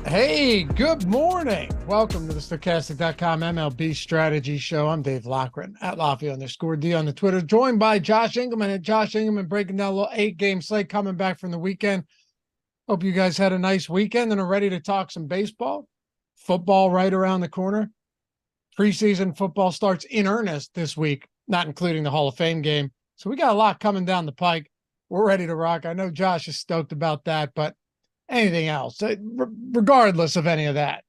Hey, good morning. Welcome to the Stochastic.com MLB Strategy Show. I'm Dave Loughran at Lafayette_D on the Twitter, joined by Josh Engleman at Josh Engleman, breaking down a little 8-game slate coming back from the weekend. Hope you guys had a nice weekend and are ready to talk some baseball. Football right around the corner. Preseason football starts in earnest this week, not including the Hall of Fame game. So we got a lot coming down the pike. We're ready to rock. I know Josh is stoked about that, but anything else, regardless of any of that.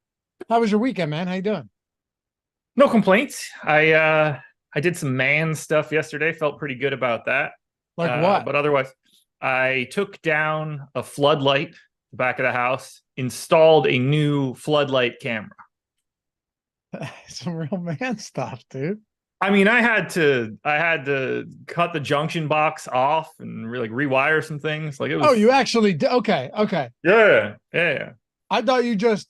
How was your weekend, man? How you doing? No complaints. I did some man stuff yesterday. Felt pretty good about that. Like what? But otherwise, I took down a floodlight, the back of the house, installed a new floodlight camera. Some real man stuff, dude. I mean, I had to cut the junction box off and really rewire some things. Like it was. Oh, you actually did? Okay. Yeah. I thought you just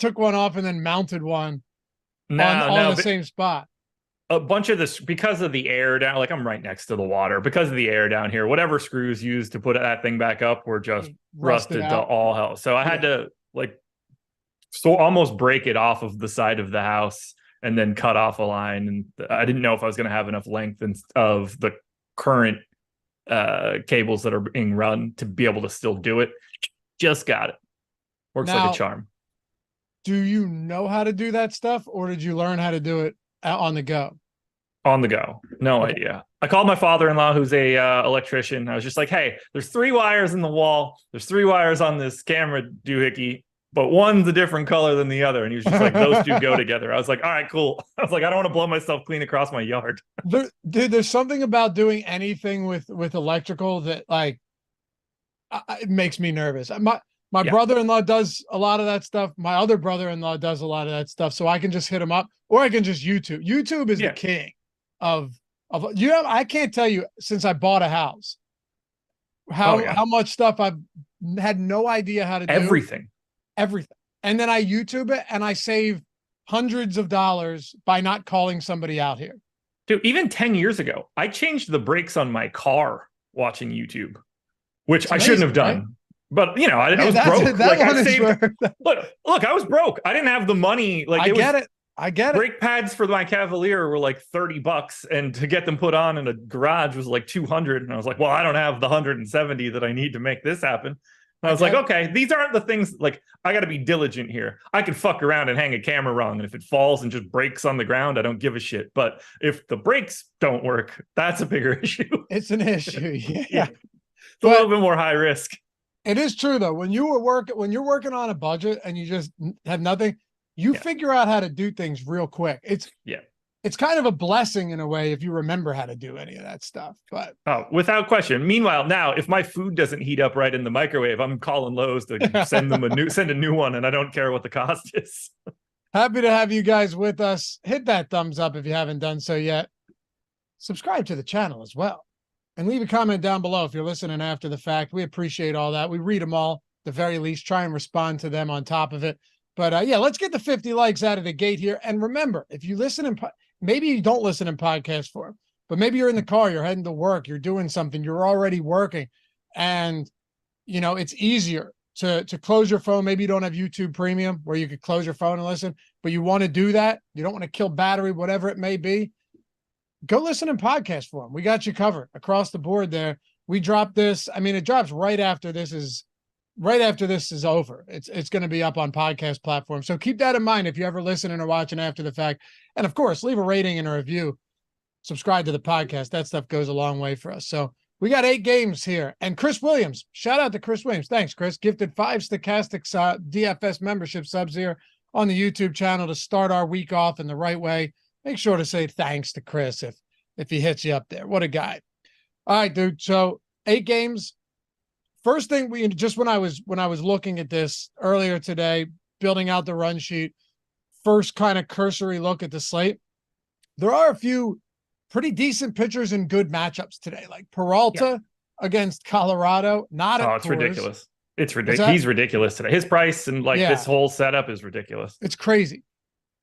took one off and then mounted one on the same spot. A bunch of this, because of the air down, like I'm right next to the water, because of the air down here, whatever screws used to put that thing back up were just rusted to all hell. So I had to almost break it off of the side of the house and then cut off a line. And I didn't know if I was going to have enough length of the current cables that are being run to be able to still do it. Just got it. Works like a charm. Do you know how to do that stuff, or did you learn how to do it on the go? On the go. No idea. I called my father-in-law, who's a electrician. I was just like, hey, there's 3 wires in the wall. There's 3 wires on this camera doohickey, but one's a different color than the other. And he was just like, those two go together. I was like, all right, cool. I was like, I don't want to blow myself clean across my yard. Dude, there's something about doing anything with electrical that it makes me nervous. My brother-in-law does a lot of that stuff. My other brother-in-law does a lot of that stuff. So I can just hit him up, or I can just YouTube. YouTube is the king of I can't tell you, since I bought a house, how much stuff I've had no idea how to do. Everything. And then I YouTube it and I save hundreds of dollars by not calling somebody out here. Dude, even 10 years ago, I changed the brakes on my car watching YouTube, which I shouldn't have done. Right? But I was broke. Look, I was broke. I didn't have the money. Like I get it. Brake pads for my Cavalier were like $30, and to get them put on in a garage was like $200. And I was like, well, I don't have the $170 that I need to make this happen. And I was like, okay, these aren't the things. Like, I got to be diligent here. I can fuck around and hang a camera wrong, and if it falls and just breaks on the ground, I don't give a shit. But if the brakes don't work, that's a bigger issue. It's an issue. Yeah. It's a little bit more high risk. It is true though. When you're working on a budget and you just have nothing, you figure out how to do things real quick. It's kind of a blessing in a way if you remember how to do any of that stuff. But without question. Meanwhile, now if my food doesn't heat up right in the microwave, I'm calling Lowe's to send them a new one, and I don't care what the cost is. Happy to have you guys with us. Hit that thumbs up if you haven't done so yet. Subscribe to the channel as well. And leave a comment down below if you're listening after the fact. We appreciate all that. We read them all, at the very least, try and respond to them on top of it. But let's get the 50 likes out of the gate here. And remember, if you listen maybe you don't listen in podcast form, but maybe you're in the car, you're heading to work, you're doing something, you're already working. And, it's easier to close your phone. Maybe you don't have YouTube Premium where you could close your phone and listen, but you want to do that. You don't want to kill battery, whatever it may be. Go listen in podcast form. We got you covered across the board there. We drop this. I mean, it drops right after this is over. It's going to be up on podcast platforms. So keep that in mind if you ever listening or watching after the fact. And of course, leave a rating and a review. Subscribe to the podcast. That stuff goes a long way for us. So we got 8 games here. And Chris Williams, shout out to Chris Williams. Thanks, Chris. Gifted 5 Stochastic DFS membership subs here on the YouTube channel to start our week off in the right way. Make sure to say thanks to Chris if he hits you up there. What a guy. All right, dude. So 8 games. First thing when I was looking at this earlier today, building out the run sheet, first kind of cursory look at the slate, there are a few pretty decent pitchers in good matchups today, like Peralta against Colorado. It's ridiculous. It's ridiculous. He's ridiculous today. His price and this whole setup is ridiculous. It's crazy.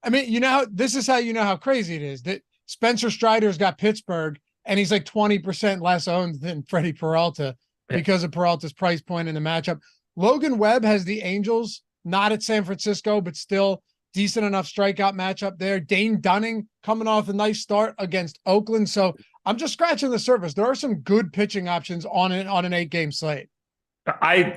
I mean, this is how you know how crazy it is, that Spencer Strider's got Pittsburgh and he's like 20% less owned than Freddie Peralta because of Peralta's price point in the matchup. Logan Webb has the Angels, not at San Francisco, but still decent enough strikeout matchup there. Dane Dunning coming off a nice start against Oakland. So I'm just scratching the surface. There are some good pitching options on an 8-game slate.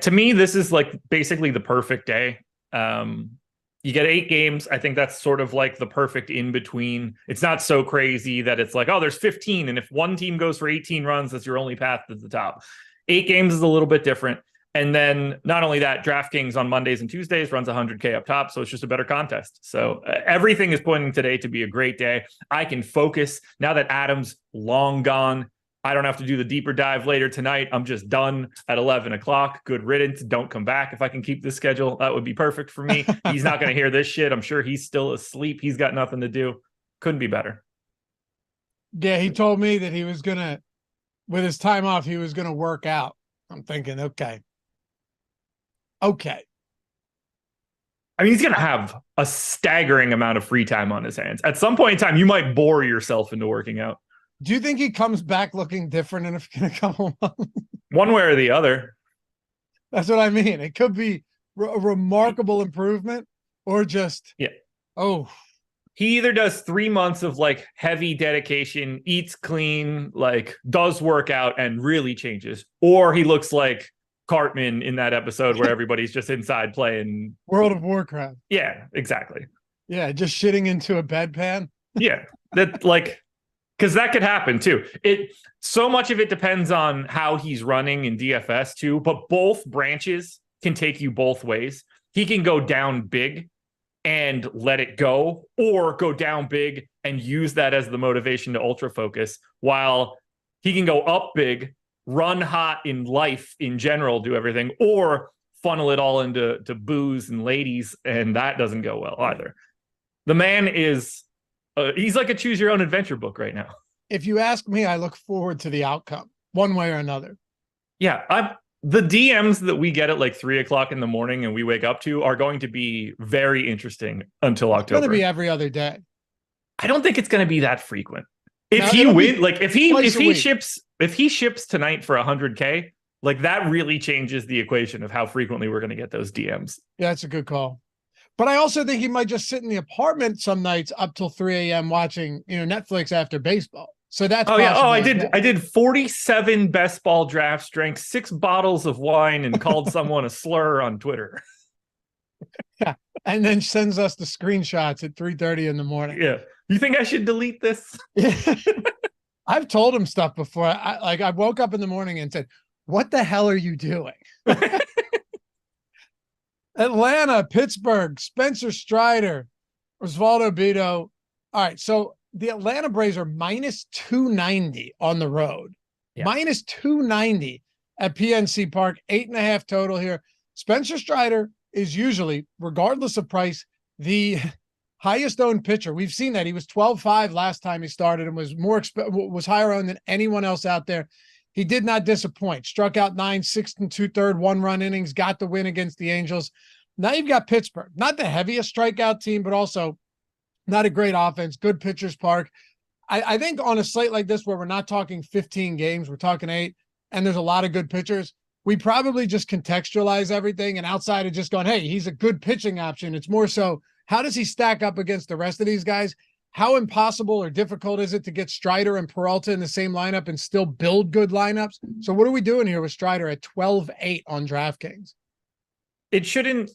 To me, this is like basically the perfect day. You get 8 games. I think that's sort of like the perfect in between. It's not so crazy that it's like, oh, there's 15. And if one team goes for 18 runs, that's your only path to the top. 8 games is a little bit different. And then not only that, DraftKings on Mondays and Tuesdays runs 100K up top. So it's just a better contest. So everything is pointing today to be a great day. I can focus now that Adam's long gone. I don't have to do the deeper dive later tonight. I'm just done at 11 o'clock. Good riddance. Don't come back. If I can keep this schedule, that would be perfect for me. He's not going to hear this shit. I'm sure he's still asleep. He's got nothing to do. Couldn't be better. Yeah, he told me that he was going to, with his time off, he was going to work out. I'm thinking, okay. I mean, he's going to have a staggering amount of free time on his hands. At some point in time, you might bore yourself into working out. Do you think he comes back looking different in a couple months? One way or the other. That's what I mean. It could be a remarkable improvement or just, he either does 3 months of like heavy dedication, eats clean, like does work out and really changes, or he looks like Cartman in that episode where everybody's just inside playing World of Warcraft. Yeah, exactly. Yeah, just shitting into a bedpan. Yeah, that like, because that could happen too. So much of it depends on how he's running in DFS too, but both branches can take you both ways. He can go down big and let it go, or go down big and use that as the motivation to ultra focus, while he can go up big, run hot in life in general, do everything, or funnel it all into booze and ladies, and that doesn't go well either. The man is he's like a choose your own adventure book right now. If you ask me, I look forward to the outcome one way or another. Yeah, the DMs that we get at like 3 o'clock in the morning and we wake up to are going to be very interesting until October. It's going to be every other day. I don't think it's going to be that frequent. If he wins, like if he ships tonight for 100K, like that really changes the equation of how frequently we're going to get those DMs. Yeah, that's a good call. But I also think he might just sit in the apartment some nights up till 3 a.m. watching, Netflix after baseball. So that's I did 47 best ball drafts, drank 6 bottles of wine, and called someone a slur on Twitter. Yeah, and then sends us the screenshots at 3:30 in the morning. Yeah, you think I should delete this? Yeah. I've told him stuff before. I woke up in the morning and said, "What the hell are you doing?" Atlanta, Pittsburgh, Spencer Strider, Osvaldo Bido. All right, so the Atlanta Braves are minus 290 on the road. Yeah. Minus 290 at PNC Park, 8.5 total here. Spencer Strider is usually, regardless of price, the highest owned pitcher. We've seen that. He was 12-5 last time he started and was higher owned than anyone else out there. He did not disappoint. Struck out 9, 6 2/3, 1-run innings, got the win against the Angels. Now you've got Pittsburgh, not the heaviest strikeout team, but also not a great offense, good pitcher's park. I think on a slate like this where we're not talking 15 games, we're talking 8, and there's a lot of good pitchers, we probably just contextualize everything, and outside of just going, hey, he's a good pitching option, it's more so, how does he stack up against the rest of these guys? How impossible or difficult is it to get Strider and Peralta in the same lineup and still build good lineups? So what are we doing here with Strider at 12-8 on DraftKings? It shouldn't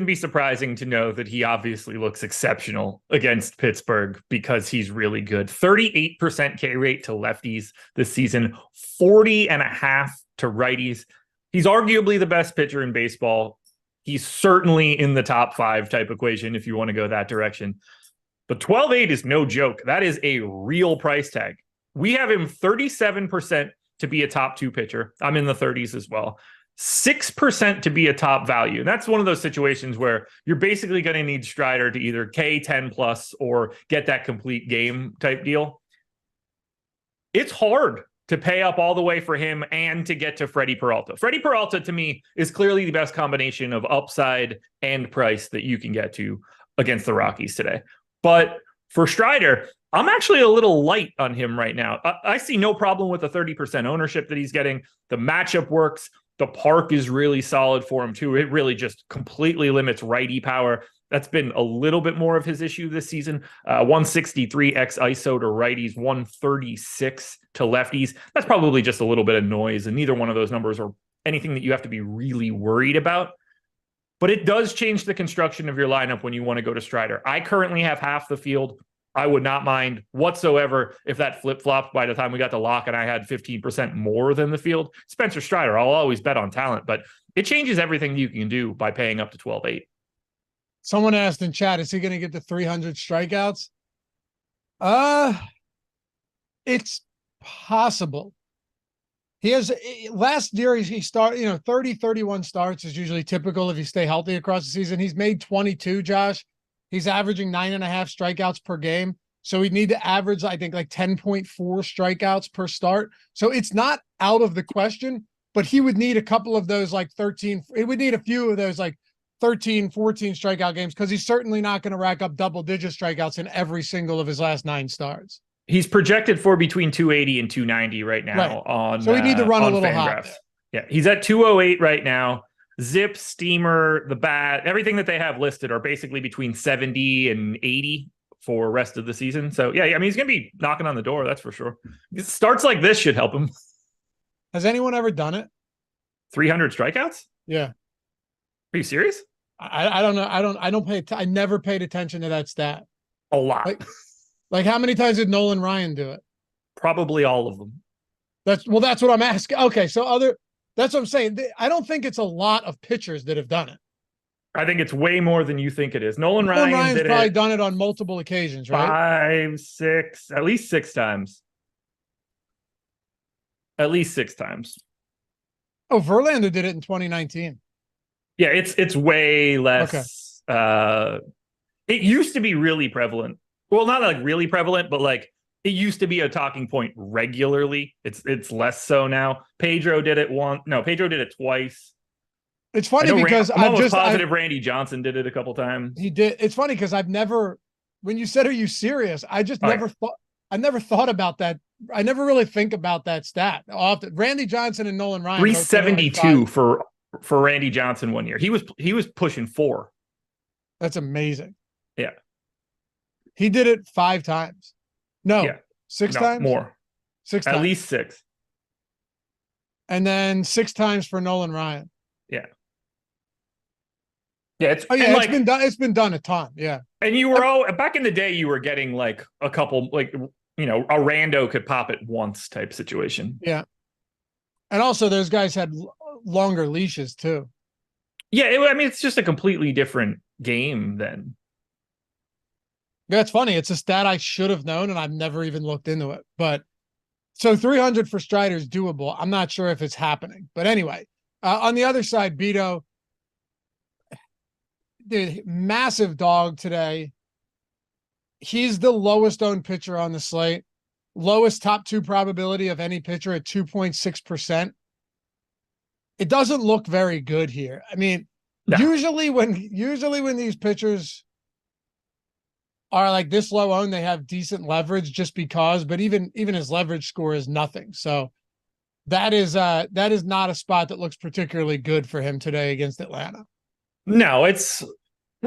be surprising to know that he obviously looks exceptional against Pittsburgh because he's really good. 38% K rate to lefties this season, 40.5 to righties. He's arguably the best pitcher in baseball. He's certainly in the top 5 type equation if you want to go that direction. But 12-8 is no joke. That is a real price tag. We have him 37% to be a top 2 pitcher. I'm in the 30s as well. 6% to be a top value. And that's one of those situations where you're basically going to need Strider to either K10 plus or get that complete game type deal. It's hard to pay up all the way for him and to get to Freddie Peralta. Freddie Peralta, to me, is clearly the best combination of upside and price that you can get to against the Rockies today. But for Strider, I'm actually a little light on him right now. I see no problem with the 30% ownership that he's getting. The matchup works. The park is really solid for him too. It really just completely limits righty power. That's been a little bit more of his issue this season. 163 x ISO to righties, 136 to lefties. That's probably just a little bit of noise, and neither one of those numbers are anything that you have to be really worried about. But it does change the construction of your lineup when you want to go to Strider. I currently have half the field. I would not mind whatsoever if that flip-flopped by the time we got to lock and I had 15% more than the field. Spencer Strider, I'll always bet on talent, but it changes everything you can do by paying up to 12-8. Someone asked in chat, is he going to get to 300 strikeouts? It's possible. He has, last year he started, 30, 31 starts is usually typical if you stay healthy across the season. He's made 22, Josh. He's averaging 9.5 strikeouts per game. So he'd need to average, I think, like 10.4 strikeouts per start. So it's not out of the question, but he would need a couple of those like 13. He would need a few of those like 13, 14 strikeout games, because he's certainly not going to rack up double-digit strikeouts in every single of his last 9 starts. He's projected for between 280 and 290 right now on. So we need to run a little hot. Yeah, he's at 208 right now. Zip, Steamer, the bat, everything that they have listed are basically between 70 and 80 for rest of the season. So yeah, I mean, he's going to be knocking on the door. That's for sure. Starts like this should help him. Has anyone ever done it? 300 strikeouts? Yeah. Are you serious? I don't know. I never paid attention to that stat. A lot. Like how many times did Nolan Ryan do it? Probably all of them. That's what I'm asking. Okay. So that's what I'm saying. I don't think it's a lot of pitchers that have done it. I think it's way more than you think it is. Nolan Ryan's probably done it on multiple occasions, right? 5, 6, at least 6 times. At least 6 times. Oh, Verlander did it in 2019. Yeah, it's way less. Okay. It used to be really prevalent. Well, not like really prevalent, but like it used to be a talking point regularly. It's less so now. Pedro did it once. No, Pedro did it twice. It's funny because I'm almost positive Randy Johnson did it a couple times. He did. It's funny because when you said, "Are you serious?" I just never thought. I never thought about that. I never really think about that stat often. Randy Johnson and Nolan Ryan. 372 for Randy Johnson one year. He was pushing 4. That's amazing. Yeah. He did it 5 times. No, 6 times? More. 6 times. At least 6. And then 6 times for Nolan Ryan. Yeah. Yeah, it's been done a ton. Yeah. And you were back in the day, you were getting like a couple, like, a rando could pop it once type situation. Yeah. And also those guys had longer leashes too. Yeah, it's just a completely different game then. That's funny. It's a stat I should have known, and I've never even looked into it. But so 300 for Strider is doable. I'm not sure if it's happening. But anyway, on the other side, Beto, dude, massive dog today. He's the lowest owned pitcher on the slate. Lowest top 2 probability of any pitcher at 2.6%. It doesn't look very good here. I mean, usually when these pitchers are like this low owned, they have decent leverage just because, but even his leverage score is nothing. So that is not a spot that looks particularly good for him today against Atlanta. No, it's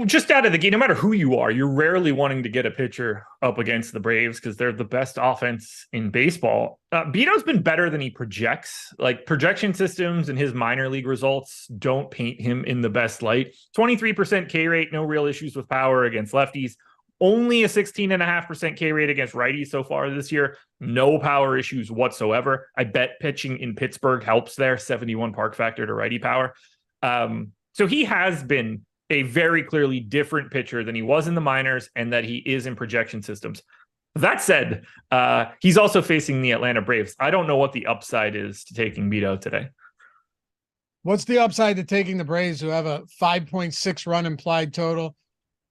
just out of the game. No matter who you are, you're rarely wanting to get a pitcher up against the Braves because they're the best offense in baseball. Beto's been better than he projects. Like projection systems and his minor league results don't paint him in the best light. 23% K rate, no real issues with power against lefties. Only a 16.5% K rate against righties so far this year. No power issues whatsoever. I bet pitching in Pittsburgh helps there. 71 park factor to righty power. So he has been a very clearly different pitcher than he was in the minors and that he is in projection systems. That said, he's also facing the Atlanta Braves. I don't know what the upside is to taking Beto today. What's the upside to taking the Braves, who have a 5.6 run implied total?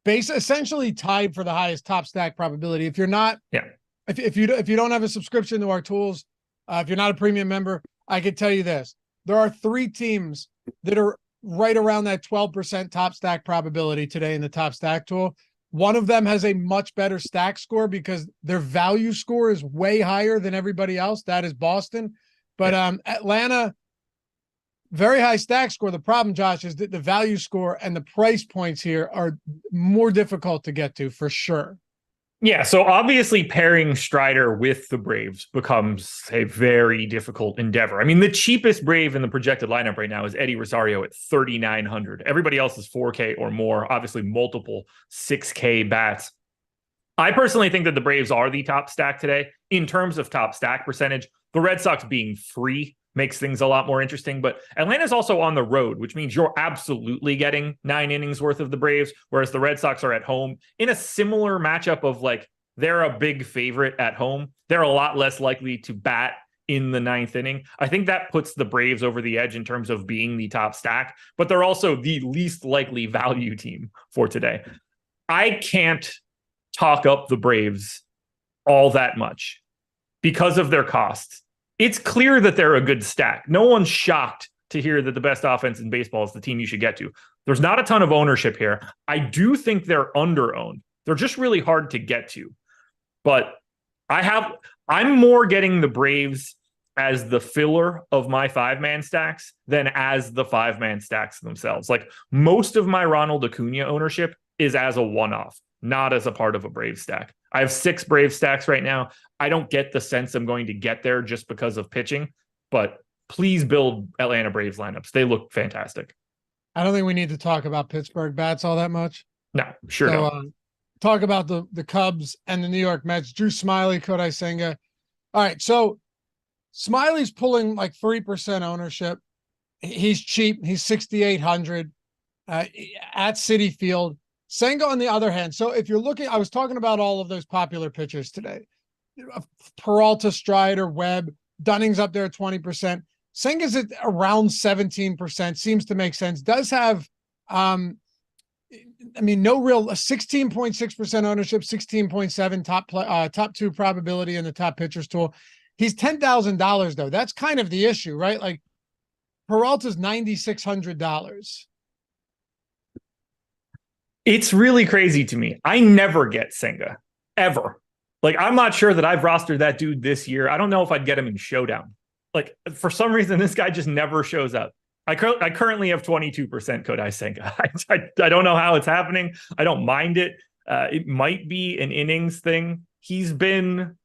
Essentially tied for the highest top stack probability. If you're not, if you don't have a subscription to our tools, if you're not a premium member, I could tell you this: there are 3 teams that are right around that 12% top stack probability today in the top stack tool. One of them has a much better stack score because their value score is way higher than everybody else. That is Boston. But Atlanta, Very high stack score. The problem, Josh, is that the value score and the price points here are more difficult to get to for sure. Yeah, so obviously pairing Strider with the Braves becomes a very difficult endeavor. I mean, the cheapest Brave in the projected lineup right now is Eddie Rosario at 3,900. Everybody else is 4K or more, obviously multiple 6K bats. I personally think that the Braves are the top stack today. In terms of top stack percentage, the Red Sox being free makes things a lot more interesting, but Atlanta's also on the road, which means you're absolutely getting 9 innings worth of the Braves, whereas the Red Sox are at home in a similar matchup of like, they're a big favorite at home. They're a lot less likely to bat in the 9th inning. I think that puts the Braves over the edge in terms of being the top stack, but they're also the least likely value team for today. I can't talk up the Braves all that much because of their costs. It's clear that they're a good stack. No one's shocked to hear that the best offense in baseball is the team you should get to. There's not a ton of ownership here. I do think they're under-owned. They're just really hard to get to. But I'm more getting the Braves as the filler of my 5-man stacks than as the 5-man stacks themselves. Like, most of my Ronald Acuna ownership is as a one-off, not as a part of a Brave stack. I have 6 Brave stacks right now. I don't get the sense I'm going to get there just because of pitching, but please build Atlanta Braves lineups. They look fantastic. I don't think we need to talk about Pittsburgh bats all that much. No, sure don't. Talk about the Cubs and the New York Mets. Drew Smyly, Kodai Senga. All right, so Smiley's pulling like 3% ownership. He's cheap. He's 6,800 at Citi Field. Senga, on the other hand, so if you're looking, I was talking about all of those popular pitchers today. Peralta, Strider, Webb, Dunning's up there at 20%. Senga's at around 17%, seems to make sense. Does have, no real 16.6% ownership, 16.7 top 2 probability in the top pitchers tool. He's $10,000 though. That's kind of the issue, right? Like Peralta's $9,600. It's really crazy to me. I never get Senga, ever. Like, I'm not sure that I've rostered that dude this year. I don't know if I'd get him in Showdown. Like, for some reason, this guy just never shows up. I currently have 22% Kodai Senga. I don't know how it's happening. I don't mind it. It might be an innings thing. He's been,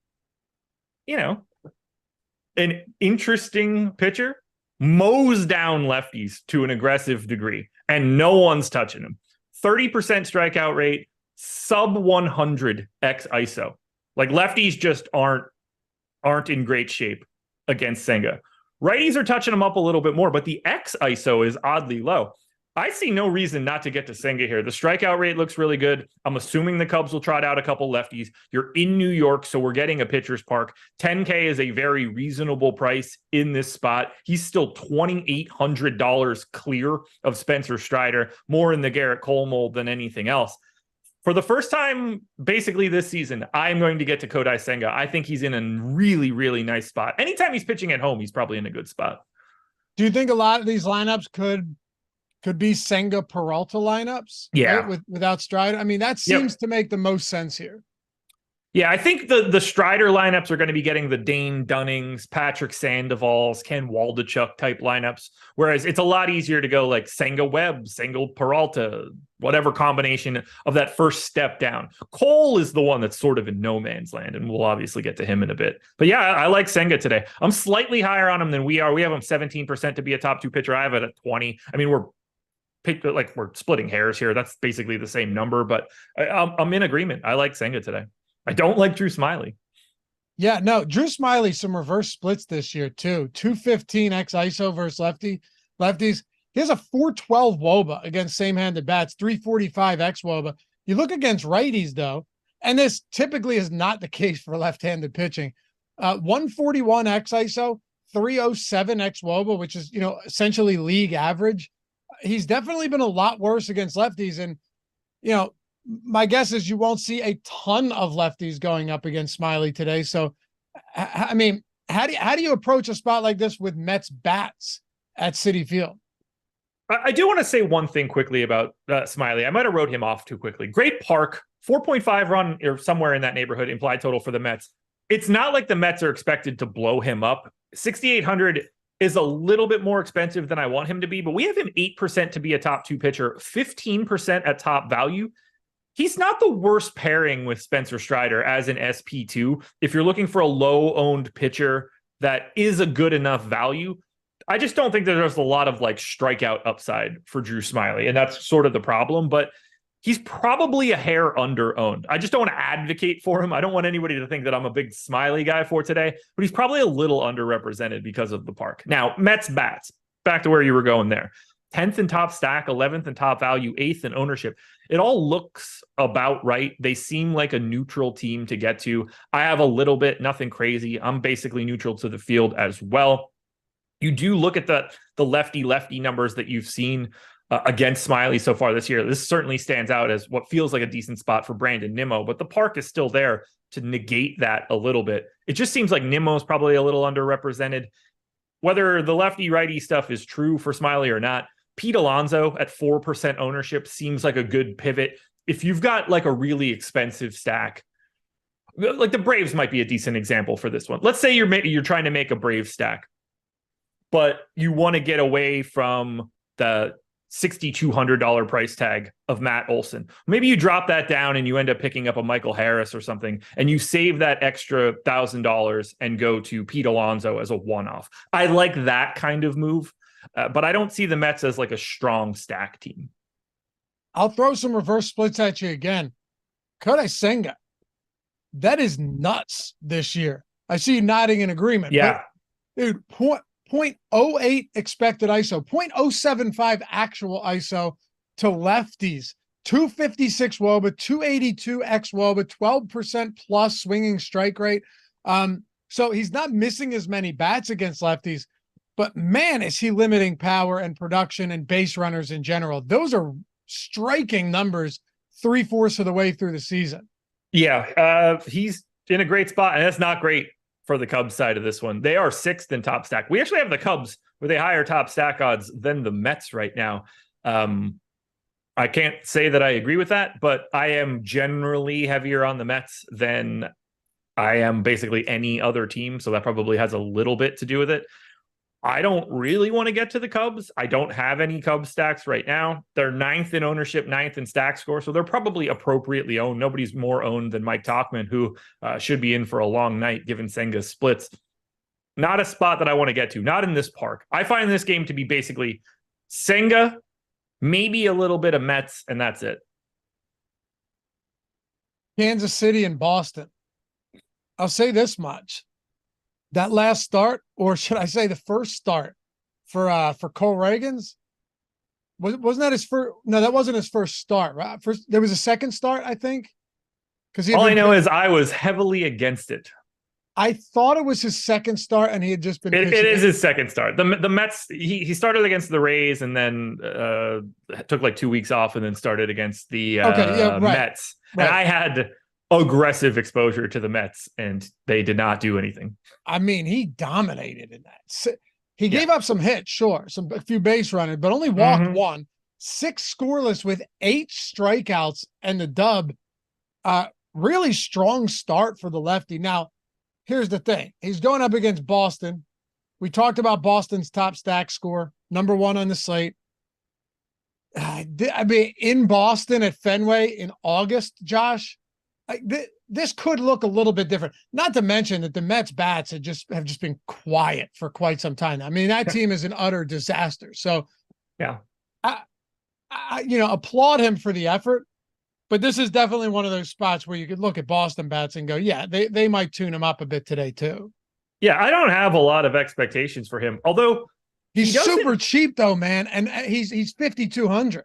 an interesting pitcher. Mows down lefties to an aggressive degree, and no one's touching him. 30% strikeout rate, sub 100 x ISO. Like, lefties just aren't in great shape against Senga. Righties are touching him up a little bit more, but the x ISO is oddly low. I see no reason not to get to Senga here. The strikeout rate looks really good. I'm assuming the Cubs will trot out a couple lefties. You're in New York, so we're getting a pitcher's park. 10K is a very reasonable price in this spot. He's still $2,800 clear of Spencer Strider, more in the Garrett Cole mold than anything else. For the first time, basically this season, I'm going to get to Kodai Senga. I think he's in a really, really nice spot. Anytime he's pitching at home, he's probably in a good spot. Do you think a lot of these lineups could be Senga Peralta lineups? Yeah. Right? Without Strider. I mean, that seems to make the most sense here. Yeah, I think the Strider lineups are going to be getting the Dane Dunnings, Patrick Sandovals, Ken Waldachuk type lineups, whereas it's a lot easier to go like Senga Webb, Senga Peralta, whatever combination of that first step down. Cole is the one that's sort of in no man's land, and we'll obviously get to him in a bit. But yeah, I like Senga today. I'm slightly higher on him than we are. We have him 17% to be a top 2 pitcher. I have it at 20. I mean, we're splitting hairs here. That's basically the same number, but I'm in agreement. I like Senga today. I don't like Drew Smyly. Yeah, no, Drew Smyly, some reverse splits this year too. 215 x ISO versus lefties. He has a 412 WOBA against same-handed bats, 345 x WOBA. You look against righties though, and this typically is not the case for left-handed pitching. 141 x ISO, 307 x WOBA, which is, essentially league average. He's definitely been a lot worse against lefties, and my guess is you won't see a ton of lefties going up against Smyly today. So, I mean, how do you approach a spot like this with Mets bats at Citi Field? I do want to say one thing quickly about Smyly. I might have wrote him off too quickly. Great park, 4.5 run or somewhere in that neighborhood implied total for the Mets. It's not like the Mets are expected to blow him up. 6,800 is a little bit more expensive than I want him to be, but we have him 8% to be a top 2 pitcher, 15% at top value. He's not the worst pairing with Spencer Strider as an SP2. If you're looking for a low-owned pitcher that is a good enough value, I just don't think that there's a lot of like strikeout upside for Drew Smyly, and that's sort of the problem. But he's probably a hair under-owned. I just don't want to advocate for him. I don't want anybody to think that I'm a big Smyly guy for today, but he's probably a little underrepresented because of the park. Now, Mets bats, back to where you were going there. 10th in top stack, 11th in top value, 8th in ownership. It all looks about right. They seem like a neutral team to get to. I have a little bit, nothing crazy. I'm basically neutral to the field as well. You do look at the lefty numbers that you've seen against Smyly so far this year. This certainly stands out as what feels like a decent spot for Brandon Nimmo, but the park is still there to negate that a little bit. It just seems like Nimmo's probably a little underrepresented. Whether the lefty-righty stuff is true for Smyly or not, Pete Alonso at 4% ownership seems like a good pivot. If you've got like a really expensive stack, like the Braves might be a decent example for this one. Let's say you're trying to make a Braves stack, but you want to get away from the $6,200 price tag of Matt Olson. Maybe you drop that down and you end up picking up a Michael Harris or something, and you save that extra $1,000 and go to Pete Alonso as a one-off. I like that kind of move. But I don't see the Mets as like a strong stack team. I'll throw some reverse splits at you again. Kodai Senga, that is nuts this year. I see you nodding in agreement. Yeah. Dude, 0.08 expected ISO, 0.075 actual ISO to lefties, 256 WOBA, 282 X WOBA, 12% plus swinging strike rate. So he's not missing as many bats against lefties. But man, is he limiting power and production and base runners in general. Those are striking numbers 3/4 of the way through the season. Yeah, he's in a great spot, and that's not great for the Cubs side of this one. They are 6th in top stack. We actually have the Cubs with a higher top stack odds than the Mets right now. I can't say that I agree with that, but I am generally heavier on the Mets than I am basically any other team, so that probably has a little bit to do with it. I don't really want to get to the Cubs. I don't have any Cubs stacks right now. They're 9th in ownership, 9th in stack score, so they're probably appropriately owned. Nobody's more owned than Mike Tauchman, who should be in for a long night given Senga's splits. Not a spot that I want to get to, not in this park. I find this game to be basically Senga, maybe a little bit of Mets, and that's it. Kansas City and Boston. I'll say this much. That last start, or should I say the first start for Cole Reagans, wasn't that his first? No, that wasn't his first start, right? First, there was a second start, I think. Because all I know is I was heavily against it. I thought it was his second start, and he had just been. It is his second start. The Mets. He started against the Rays, and then took like 2 weeks off, and then started against the Mets. Right. And I had aggressive exposure to the Mets, and they did not do anything. I mean, he dominated in that. He gave up some hits, sure, a few base runners, but only walked one. 6 scoreless with 8 strikeouts and the dub. Really strong start for the lefty. Now, here's the thing. He's going up against Boston. We talked about Boston's top stack score, number 1 on the slate. I mean, in Boston at Fenway in August, Josh, this could look a little bit different. Not to mention that the Mets bats have just been quiet for quite some time. I mean, that team is an utter disaster. So, yeah, I applaud him for the effort. But this is definitely one of those spots where you could look at Boston bats and go, yeah, they might tune him up a bit today too. Yeah, I don't have a lot of expectations for him. Although he's super cheap though, man, and he's 5,200.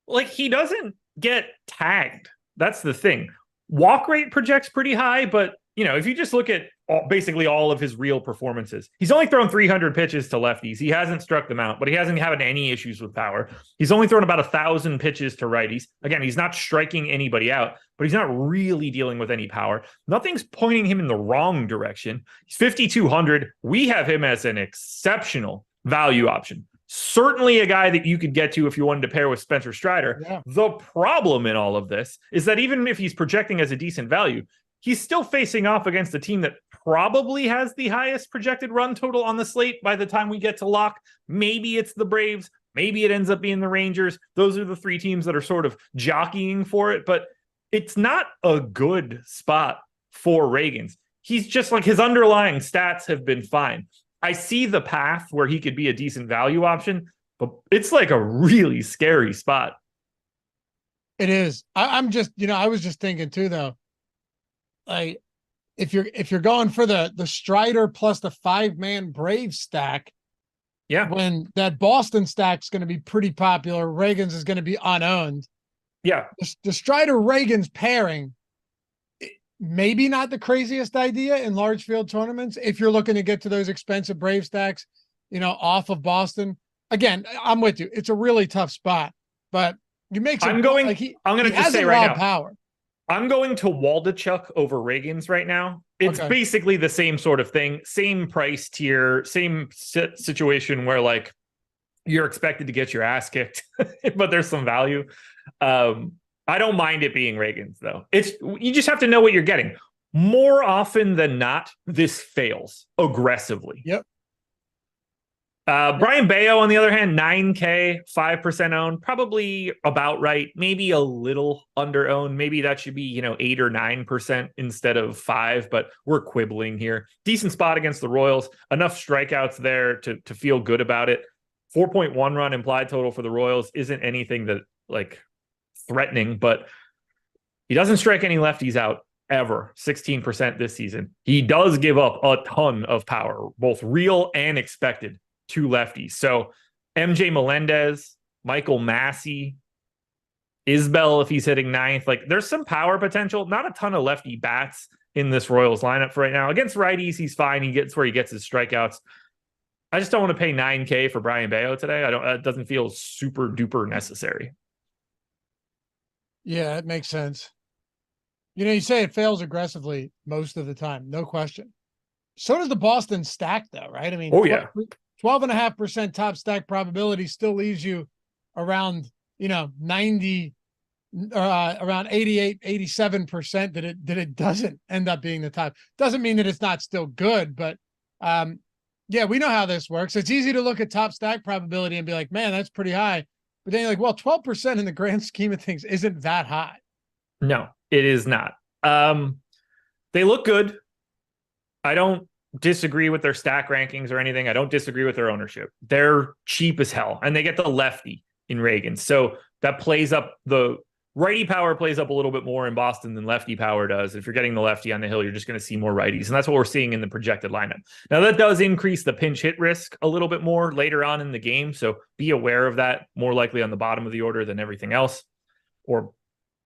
Like, he doesn't get tagged. That's the thing. Walk rate projects pretty high, but if you just look at basically all of his real performances, he's only thrown 300 pitches to lefties. He hasn't struck them out, but he hasn't had any issues with power. He's only thrown about 1,000 pitches to righties. Again, he's not striking anybody out, but he's not really dealing with any power. Nothing's pointing him in the wrong direction. He's 5,200. We have him as an exceptional value option. Certainly a guy that you could get to if you wanted to pair with Spencer Strider. Yeah. The problem in all of this is that even if he's projecting as a decent value, he's still facing off against a team that probably has the highest projected run total on the slate by the time we get to lock. Maybe it's the Braves. Maybe it ends up being the Rangers. Those are the three teams that are sort of jockeying for it, but it's not a good spot for Ragans. He's just like, his underlying stats have been fine. I see the path where he could be a decent value option, but it's like a really scary spot. It is. I'm just, I was just thinking too, though, like if you're going for the Strider plus the 5-man Brave stack, yeah, when that Boston stack's going to be pretty popular, Ragans is going to be unowned. Yeah, the Strider Ragans pairing, maybe not the craziest idea in large field tournaments if you're looking to get to those expensive Brave stacks, off of Boston. Again, I'm with you. It's a really tough spot, but you make some. I'm going to just say right now, power. I'm going to Waldichuk over Ragans right now. It's basically the same sort of thing, same price tier, same situation where like you're expected to get your ass kicked, but there's some value. I don't mind it being Ragans though. You just have to know what you're getting. More often than not, this fails aggressively. Yep. Brian Bayo, on the other hand, 9K, 5% owned, probably about right. Maybe a little under owned. Maybe that should be, 8 or 9% instead of 5, but we're quibbling here. Decent spot against the Royals. Enough strikeouts there to feel good about it. 4.1 run implied total for the Royals isn't anything that like threatening, but he doesn't strike any lefties out ever. 16% this season. He does give up a ton of power, both real and expected, to lefties. So MJ Melendez, Michael Massey, Isbell, if he's hitting 9th, like there's some power potential. Not a ton of lefty bats in this Royals lineup for right now. Against righties, he's fine. He gets where he gets his strikeouts. I just don't want to pay 9K for Brian Bayo today. It doesn't feel super duper necessary. Yeah, it makes sense. You say it fails aggressively most of the time, no question. So does the Boston stack, though, right? I mean, 12.5% top stack probability still leaves you around, 90, around 88, 87% that it doesn't end up being the top. Doesn't mean that it's not still good, but yeah, we know how this works. It's easy to look at top stack probability and be like, man, that's pretty high. But then you're like, well, 12% in the grand scheme of things isn't that high. No, it is not. They look good. I don't disagree with their stack rankings or anything. I don't disagree with their ownership. They're cheap as hell, and they get the lefty in Reagan. So that plays up the righty power plays up a little bit more in Boston than lefty power does. If you're getting the lefty on the hill, you're just going to see more righties. And that's what we're seeing in the projected lineup. Now that does increase the pinch hit risk a little bit more later on in the game. So be aware of that, more likely on the bottom of the order than everything else. Or,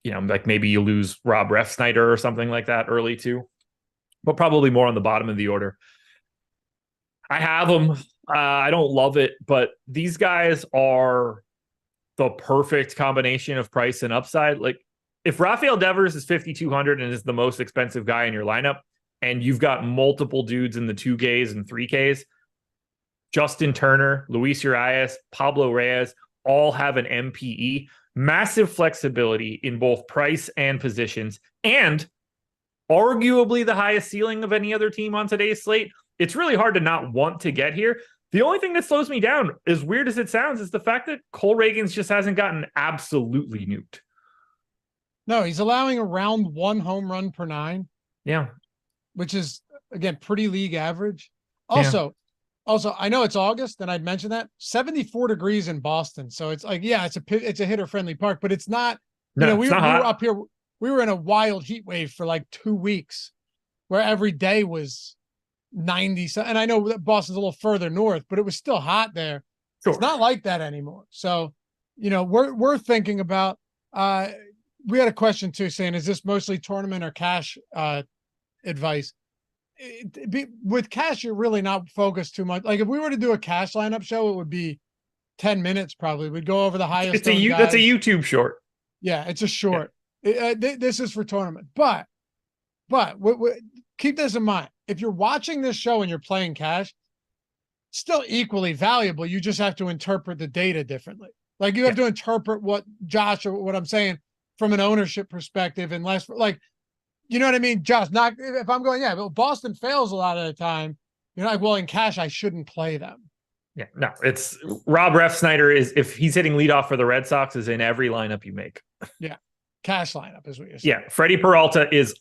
like maybe you lose Rob Refsnyder or something like that early too, but probably more on the bottom of the order. I have them. I don't love it, but these guys are the perfect combination of price and upside. Like if Rafael Devers is 5,200 and is the most expensive guy in your lineup, and you've got multiple dudes in the 2Ks and 3Ks, Justin Turner, Luis Urias, Pablo Reyes, all have an MPE, massive flexibility in both price and positions, and arguably the highest ceiling of any other team on today's slate. It's really hard to not want to get here. The only thing that slows me down, as weird as it sounds, is the fact that Cole Ragans just hasn't gotten absolutely nuked. No, he's allowing around 1 home run per 9. Yeah. Which is, again, pretty league average. Also, I know it's August, and I'd mentioned that 74 degrees in Boston. So it's like, yeah, it's a hitter friendly park, but it's not, we were up here. We were in a wild heat wave for like 2 weeks where every day was 90. And I know that Boston's a little further north, but it was still hot there. Sure. It's not like that anymore. So, we're thinking about, we had a question too saying, is this mostly tournament or cash advice? With cash, you're really not focused too much. Like if we were to do a cash lineup show, it would be 10 minutes probably. We'd go over the highest. That's a YouTube short. Yeah, it's a short. Yeah. This is for tournament, but keep this in mind. If you're watching this show and you're playing cash, still equally valuable. You just have to interpret the data differently. Like you have to interpret what Josh or what I'm saying from an ownership perspective, and less like You know what I mean? Josh, not if I'm going, yeah, but Boston fails a lot of the time. You're like, well, in cash, I shouldn't play them. Yeah, no, it's Rob Refsnyder is, if he's hitting leadoff for the Red Sox, is in every lineup you make. Yeah. Cash lineup is what you're saying. Yeah. Freddie Peralta is,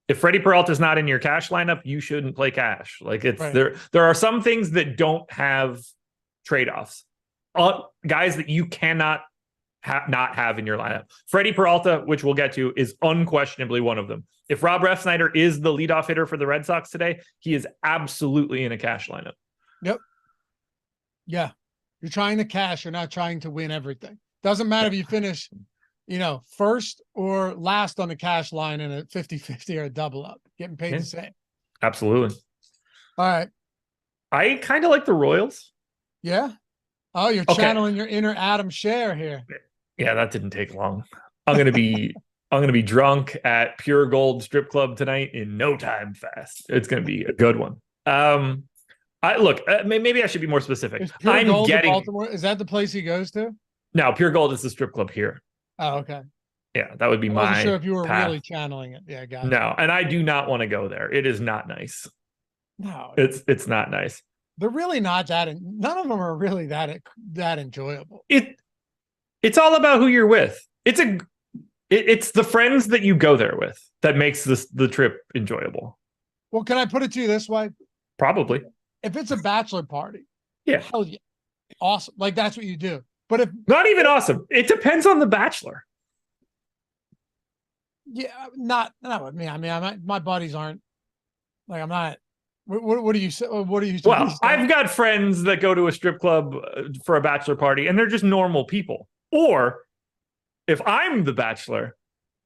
if Freddie Peralta is not in your cash lineup, you shouldn't play cash. Like it's there are some things that don't have trade-offs. Guys that you cannot not have in your lineup. Freddie Peralta, which we'll get to, is unquestionably one of them. If Rob Refsnyder is the leadoff hitter for the Red Sox today, he is absolutely in a cash lineup. Yep. Yeah. You're trying to cash. You're not trying to win everything. Doesn't matter if you finish, first or last on the cash line in a 50-50 or a double up. Getting paid the same. Absolutely. All right. I kind of like the Royals. Yeah. Oh, you're channeling your inner Adam Scher here. Yeah, that didn't take long. I'm gonna be drunk at Pure Gold Strip Club tonight in no time fast. It's gonna be a good one. Maybe I should be more specific. Is Pure Gold in Baltimore? Is that the place he goes to? No, Pure Gold is the strip club here. Oh, okay. Yeah, that would be I wasn't sure if you were really channeling it. Yeah, got it. No, and I do not want to go there. It is not nice. No, it's not nice. They're really not that. None of them are really that enjoyable. It's all about who you're with. It's the friends that you go there with that makes the trip enjoyable. Well, can I put it to you this way? Probably. If it's a bachelor party, yeah, hell yeah, awesome. Like that's what you do. But if not even awesome, it depends on the bachelor. Yeah, not with me. I mean, my buddies aren't like I'm not. What do you say? What do you? Well, I've got friends that go to a strip club for a bachelor party, and they're just normal people. Or if I'm the bachelor,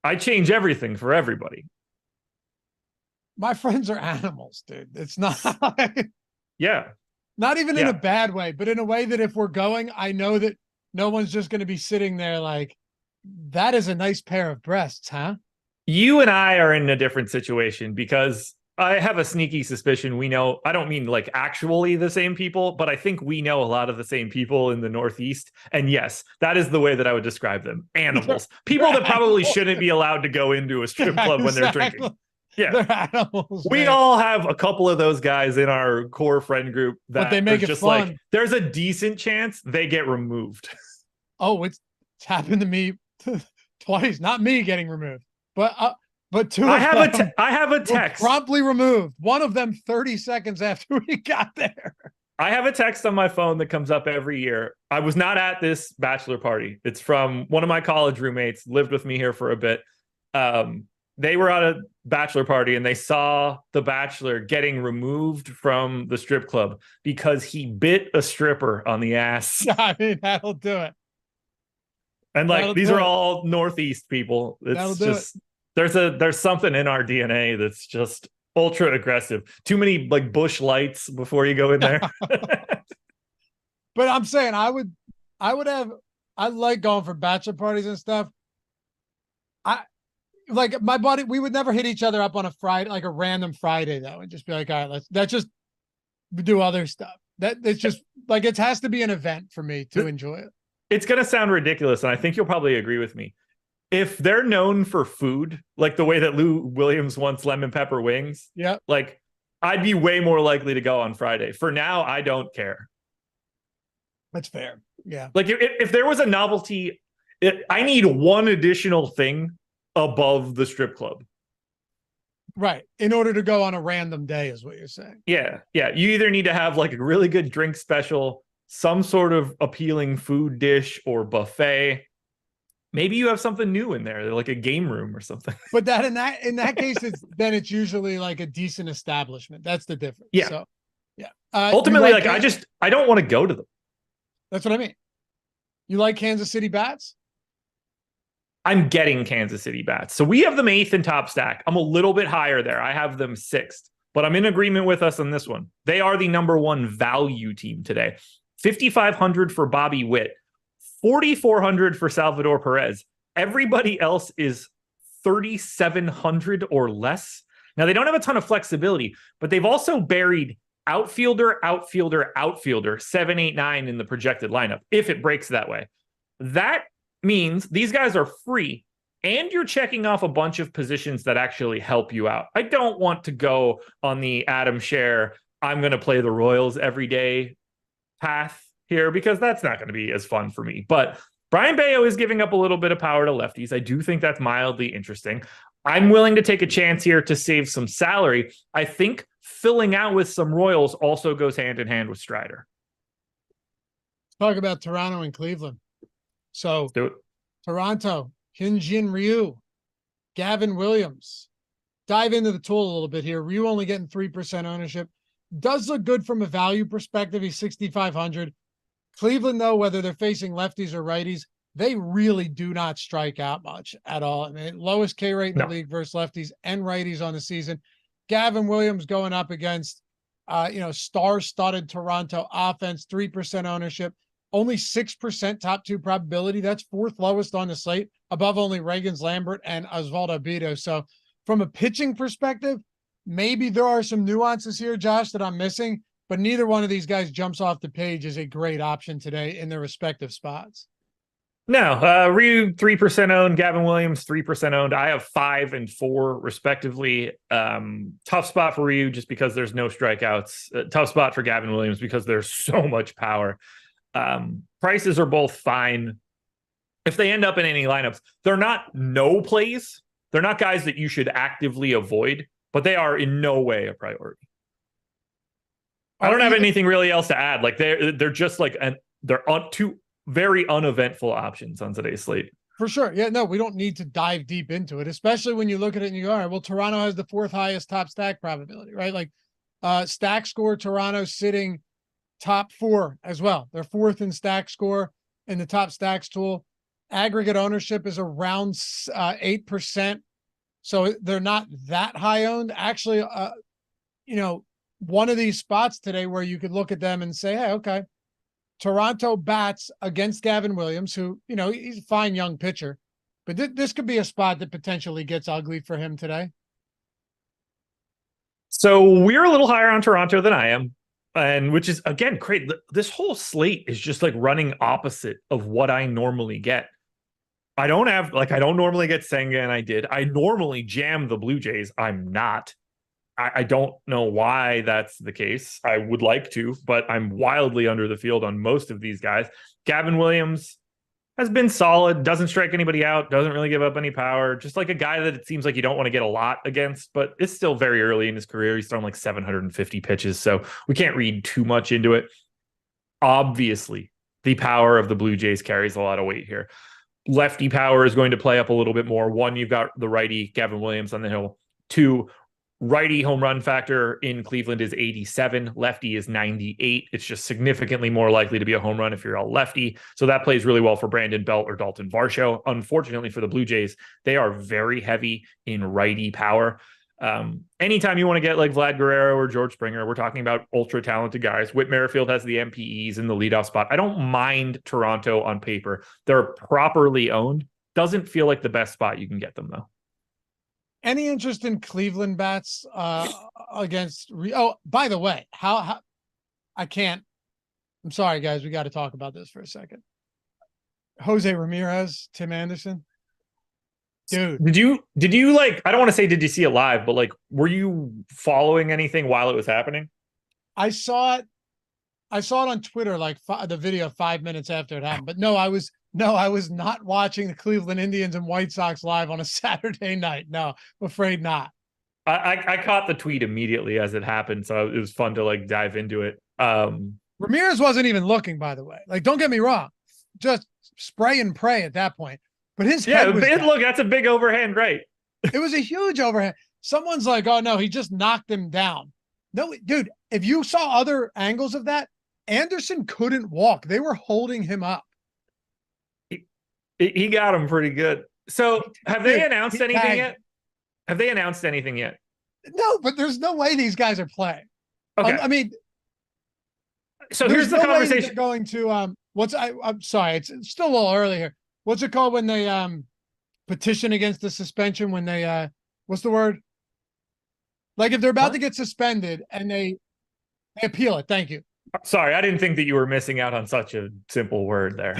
I change everything for everybody. My friends are animals, dude. It's not. Yeah. Not even in a bad way, but in a way that if we're going, I know that no one's just going to be sitting there like, that is a nice pair of breasts, huh? You and I are in a different situation because I have a sneaky suspicion we know, I don't mean like actually the same people, but I think we know a lot of the same people in the Northeast. And yes, that is the way that I would describe them. Animals. People that probably shouldn't be allowed to go into a strip club when they're drinking. Yeah. They're animals, we all have a couple of those guys in our core friend group that but they make it just fun. Like, there's a decent chance they get removed. Oh, it's happened to me twice. Not me getting removed, but two. I have a text promptly removed. One of them 30 seconds after we got there. I have a text on my phone that comes up every year. I was not at this bachelor party. It's from one of my college roommates, lived with me here for a bit. They were at a bachelor party and they saw the bachelor getting removed from the strip club because he bit a stripper on the ass. I mean, that'll do it. And like, these are all Northeast people. It's just, there's something in our DNA that's just ultra aggressive. Too many like bush lights before you go in there. But I'm saying I like going for bachelor parties and stuff. Like my buddy, we would never hit each other up on a Friday, like a random Friday though, and just be like, all right, let's just do other stuff. It's just like, it has to be an event for me to enjoy it. It's going to sound ridiculous, and I think you'll probably agree with me. If they're known for food, like the way that Lou Williams wants lemon pepper wings, like I'd be way more likely to go on Friday. For now, I don't care. That's fair. Yeah. Like if there was a novelty, I need one additional thing above the strip club. Right. In order to go on a random day is what you're saying. Yeah. Yeah. You either need to have like a really good drink special, some sort of appealing food dish or buffet. Maybe you have something new in there, like a game room or something. But that in that case, it's usually like a decent establishment. That's the difference. Yeah. So, yeah. Ultimately, like I don't want to go to them. That's what I mean. You like Kansas City Bats? I'm getting Kansas City Bats. So we have them 8th in top stack. I'm a little bit higher there. I have them 6th, but I'm in agreement with us on this one. They are the #1 value team today. 5,500 for Bobby Witt, 4,400 for Salvador Perez. Everybody else is 3,700 or less. Now, they don't have a ton of flexibility, but they've also buried outfielder, 7, 8, 9 in the projected lineup, if it breaks that way. That means these guys are free and you're checking off a bunch of positions that actually help you out. I don't want to go on the Adam Scher, I'm going to play the Royals every day path here, because that's not going to be as fun for me. But Brian Bayo is giving up a little bit of power to lefties. I do think that's mildly interesting. I'm willing to take a chance here to save some salary. I think filling out with some Royals also goes hand in hand with Strider. Talk about Toronto and Cleveland. So Let's do it. Toronto, Hyun-Jin Ryu, Gavin Williams. Dive into the tool a little bit here. Ryu only getting 3% ownership. Does look good from a value perspective. He's 6,500. Cleveland, though, whether they're facing lefties or righties, they really do not strike out much at all. I mean, lowest K rate in the league versus lefties and righties on the season. Gavin Williams going up against, star-studded Toronto offense, 3% ownership, only 6% top two probability. That's fourth lowest on the slate, above only Reagan's Lambert and Osvaldo Bido. So from a pitching perspective, maybe there are some nuances here, Josh, that I'm missing, but neither one of these guys jumps off the page as a great option today in their respective spots. No, Ryu 3% owned, Gavin Williams 3% owned. I have 5 and 4 respectively. Tough spot for Ryu just because there's no strikeouts. Tough spot for Gavin Williams because there's so much power. Prices are both fine. If they end up in any lineups, they're not no plays. They're not guys that you should actively avoid, but they are in no way a priority. I don't have anything really else to add. Like they're just like they're on two very uneventful options on today's slate. For sure. Yeah, no, we don't need to dive deep into it, especially when you look at it and you go, all right, well, Toronto has the 4th highest top stack probability, right? Like stack score, Toronto sitting top 4 as well. They're 4th in stack score in the top stacks tool. Aggregate ownership is around 8%. So they're not that high owned. Actually, one of these spots today where you could look at them and say, hey, okay, Toronto bats against Gavin Williams, who, he's a fine young pitcher, but this could be a spot that potentially gets ugly for him today. So we're a little higher on Toronto than I am, and which is, again, great. This whole slate is just like running opposite of what I normally get. I don't normally get Senga, and I normally jam the Blue Jays. I'm not. I don't know why that's the case. I would like to, but I'm wildly under the field on most of these guys. Gavin Williams has been solid, doesn't strike anybody out, doesn't really give up any power. Just like a guy that it seems like you don't want to get a lot against, but it's still very early in his career. He's thrown like 750 pitches, so we can't read too much into it. Obviously, the power of the Blue Jays carries a lot of weight here. Lefty power is going to play up a little bit more. 1, you've got the righty Gavin Williams on the hill. 2, righty home run factor in Cleveland is 87. Lefty is 98. It's just significantly more likely to be a home run if you're a lefty. So that plays really well for Brandon Belt or Dalton Varsho. Unfortunately for the Blue Jays, they are very heavy in righty power. Anytime you want to get like Vlad Guerrero or George Springer, we're talking about ultra talented guys. Whit Merrifield has the MPEs in the leadoff spot. I don't mind Toronto on paper. They're properly owned. Doesn't feel like the best spot you can get them though. Any interest in Cleveland bats against? Oh, by the way, how I can't. I'm sorry, guys. We got to talk about this for a second. Jose Ramirez, Tim Anderson. Dude, did you like, I don't want to say did you see it live, but like, were you following anything while it was happening? I saw it on Twitter, like the video 5 minutes after it happened. But no, I was not watching the Cleveland Indians and White Sox live on a Saturday night. No, I'm afraid not. I caught the tweet immediately as it happened, so it was fun to like dive into it. Ramirez wasn't even looking, by the way. Like, don't get me wrong, just spray and pray at that point. But his head was look, that's a big overhand, right? It was a huge overhand. Someone's like, "Oh no, he just knocked him down." No, dude, if you saw other angles of that, Anderson couldn't walk. They were holding him up. He got him pretty good. So have they announced anything yet? Have they announced anything yet? No, but there's no way these guys are playing. Okay. I mean, so here's the conversation. Going to I'm sorry, it's still a little early here. What's it called when they petition against the suspension? When they what's the word? Like if they're about to get suspended and they appeal it. Thank you. Sorry, I didn't think that you were missing out on such a simple word there.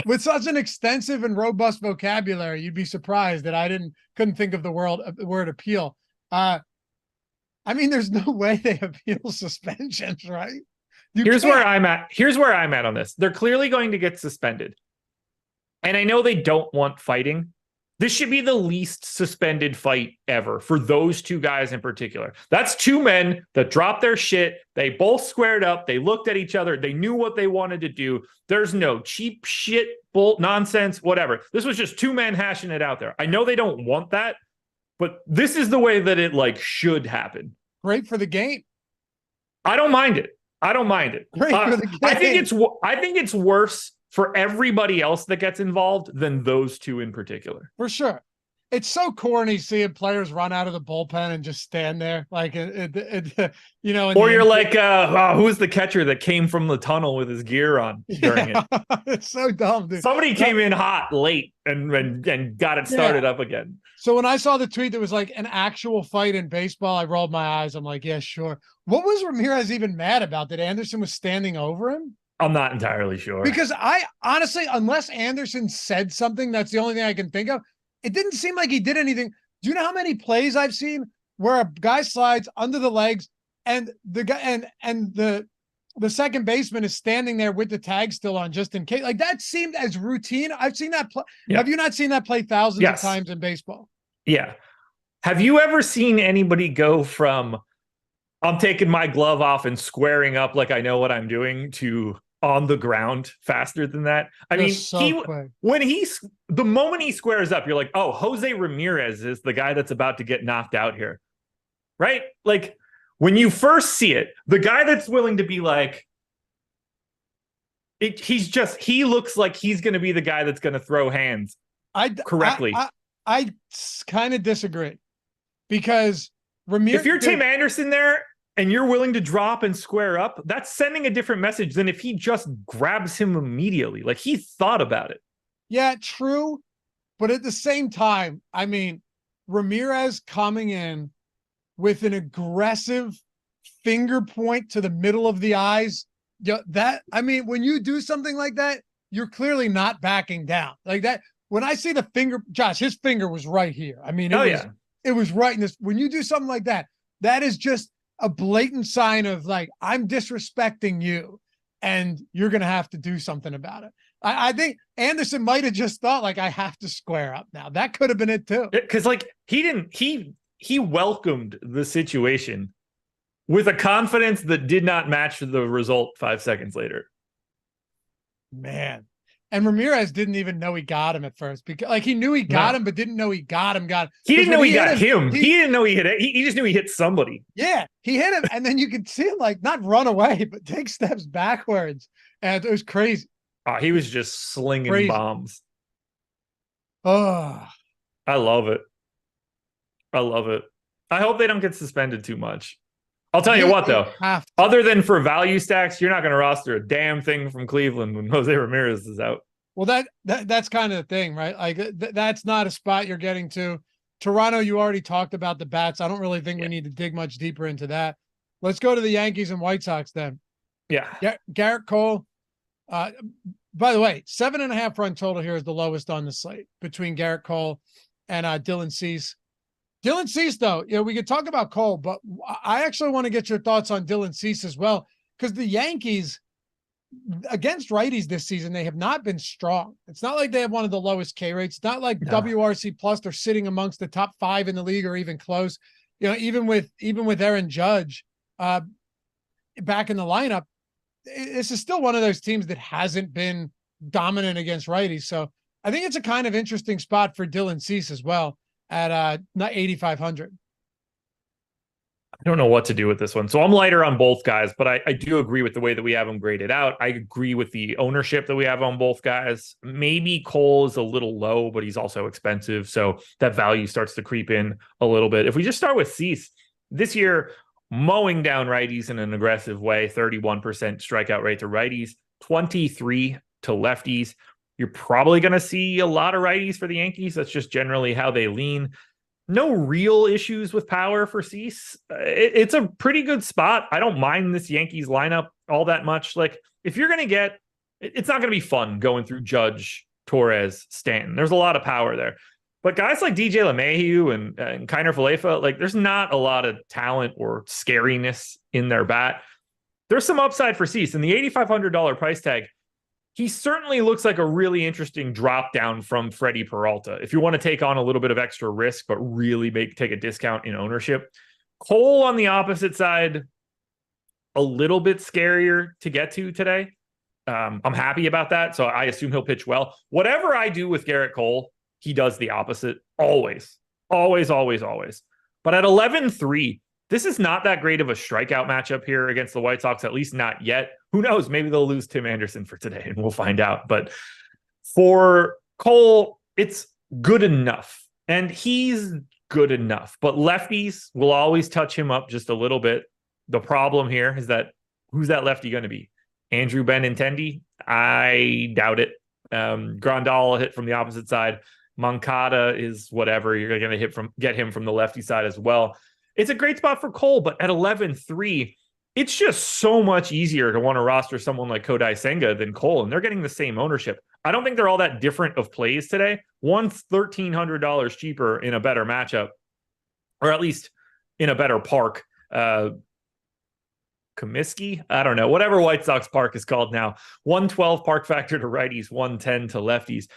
With such an extensive and robust vocabulary, you'd be surprised that I couldn't think of the word appeal. I mean, there's no way they appeal suspensions, right? Here's where I'm at. Here's where I'm at on this. They're clearly going to get suspended. And I know they don't want fighting. This should be the least suspended fight ever for those two guys in particular. That's two men that dropped their shit. They both squared up. They looked at each other. They knew what they wanted to do. There's no cheap shit, bull nonsense, whatever. This was just two men hashing it out there. I know they don't want that, but this is the way that it like should happen. Great for the game. I don't mind it. I don't mind it. Great for the game. I think it's worse for everybody else that gets involved than those two in particular. For sure. It's so corny seeing players run out of the bullpen and just stand there. Like, you know. Or you're like, who's the catcher that came from the tunnel with his gear on during it? It's so dumb, dude. Somebody came in hot late and got it started up again. So when I saw the tweet that was like an actual fight in baseball, I rolled my eyes. I'm like, yeah, sure. What was Ramirez even mad about? That Anderson was standing over him? I'm not entirely sure. Because I honestly, unless Anderson said something, that's the only thing I can think of. It didn't seem like he did anything. Do you know how many plays I've seen where a guy slides under the legs and the guy and the second baseman is standing there with the tag still on just in case? Like, that seemed as routine. I've seen that play. Yeah. Have you not seen that play thousands of times in baseball? Yeah. Have you ever seen anybody go from I'm taking my glove off and squaring up like I know what I'm doing to on the ground faster than that? I mean, the moment he squares up, you're like, oh, Jose Ramirez is the guy that's about to get knocked out here, right? Like, when you first see it, the guy that's willing to be like, he looks like he's going to be the guy that's going to throw hands correctly. I kind of disagree, because Ramirez, if you're Tim Anderson there and you're willing to drop and square up, that's sending a different message than if he just grabs him immediately. Like, he thought about it. Yeah, true. But at the same time, I mean, Ramirez coming in with an aggressive finger point to the middle of the eyes. I mean, when you do something like that, you're clearly not backing down like that. When I see the finger, Josh, his finger was right here. I mean, it was right in this. When you do something like that, that is just a blatant sign of like, I'm disrespecting you and you're going to have to do something about it. I think Anderson might've just thought like, I have to square up now. That could have been it too. Cause like he welcomed the situation with a confidence that did not match the result 5 seconds later. Man. And Ramirez didn't even know he got him at first, because like he knew he got him, but didn't know he got him. He didn't know he got him. He didn't know he hit it. He just knew he hit somebody. Yeah, he hit him, and then you could see him like not run away, but take steps backwards, and it was crazy. He was just slinging bombs. Oh, I love it. I love it. I hope they don't get suspended too much. I'll tell you what, though, other than for value stacks, you're not going to roster a damn thing from Cleveland when Jose Ramirez is out. Well, that's kind of the thing, right? Like that's not a spot you're getting to. Toronto, you already talked about the bats. I don't really think we need to dig much deeper into that. Let's go to the Yankees and White Sox then. Yeah. Garrett Cole. By the way, 7.5 run total here is the lowest on the slate between Garrett Cole and Dylan Cease. Dylan Cease, though, we could talk about Cole, but I actually want to get your thoughts on Dylan Cease as well, because the Yankees against righties this season, they have not been strong. It's not like they have one of the lowest K rates. It's not like WRC plus they're sitting amongst the top 5 in the league or even close. Even with Aaron Judge back in the lineup, this is still one of those teams that hasn't been dominant against righties. So I think it's a kind of interesting spot for Dylan Cease as well at not 8,500. I don't know what to do with this one. So I'm lighter on both guys, but I do agree with the way that we have them graded out. I agree with the ownership that we have on both guys. Maybe Cole is a little low, but he's also expensive. So that value starts to creep in a little bit. If we just start with Cease, this year, mowing down righties in an aggressive way, 31% strikeout rate to righties, 23 to lefties. You're probably going to see a lot of righties for the Yankees. That's just generally how they lean. No real issues with power for Cease. It's a pretty good spot. I don't mind this Yankees lineup all that much. Like, if you're going to get it's not going to be fun going through Judge, Torres, Stanton. There's a lot of power there. But guys like DJ LeMahieu and Kiner Falefa, like there's not a lot of talent or scariness in their bat. There's some upside for Cease. And the $8,500 price tag, he certainly looks like a really interesting drop down from Freddie Peralta. If you want to take on a little bit of extra risk, but really take a discount in ownership. Cole on the opposite side, a little bit scarier to get to today. I'm happy about that. So I assume he'll pitch well. Whatever I do with Garrett Cole, he does the opposite. Always. But at 11-3, this is not that great of a strikeout matchup here against the White Sox, at least not yet. Who knows? Maybe they'll lose Tim Anderson for today, and we'll find out. But for Cole, it's good enough. And he's good enough. But lefties will always touch him up just a little bit. The problem here is that who's that lefty going to be? Andrew Benintendi? I doubt it. Grandal hit from the opposite side. Moncada is whatever. You're going to get him from the lefty side as well. It's a great spot for Cole, but at 11-3, it's just so much easier to want to roster someone like Kodai Senga than Cole, and they're getting the same ownership. I don't think they're all that different of plays today. One's $1,300 cheaper in a better matchup, or at least in a better park. Comiskey? I don't know. Whatever White Sox park is called now. 112 park factor to righties, 110 to lefties.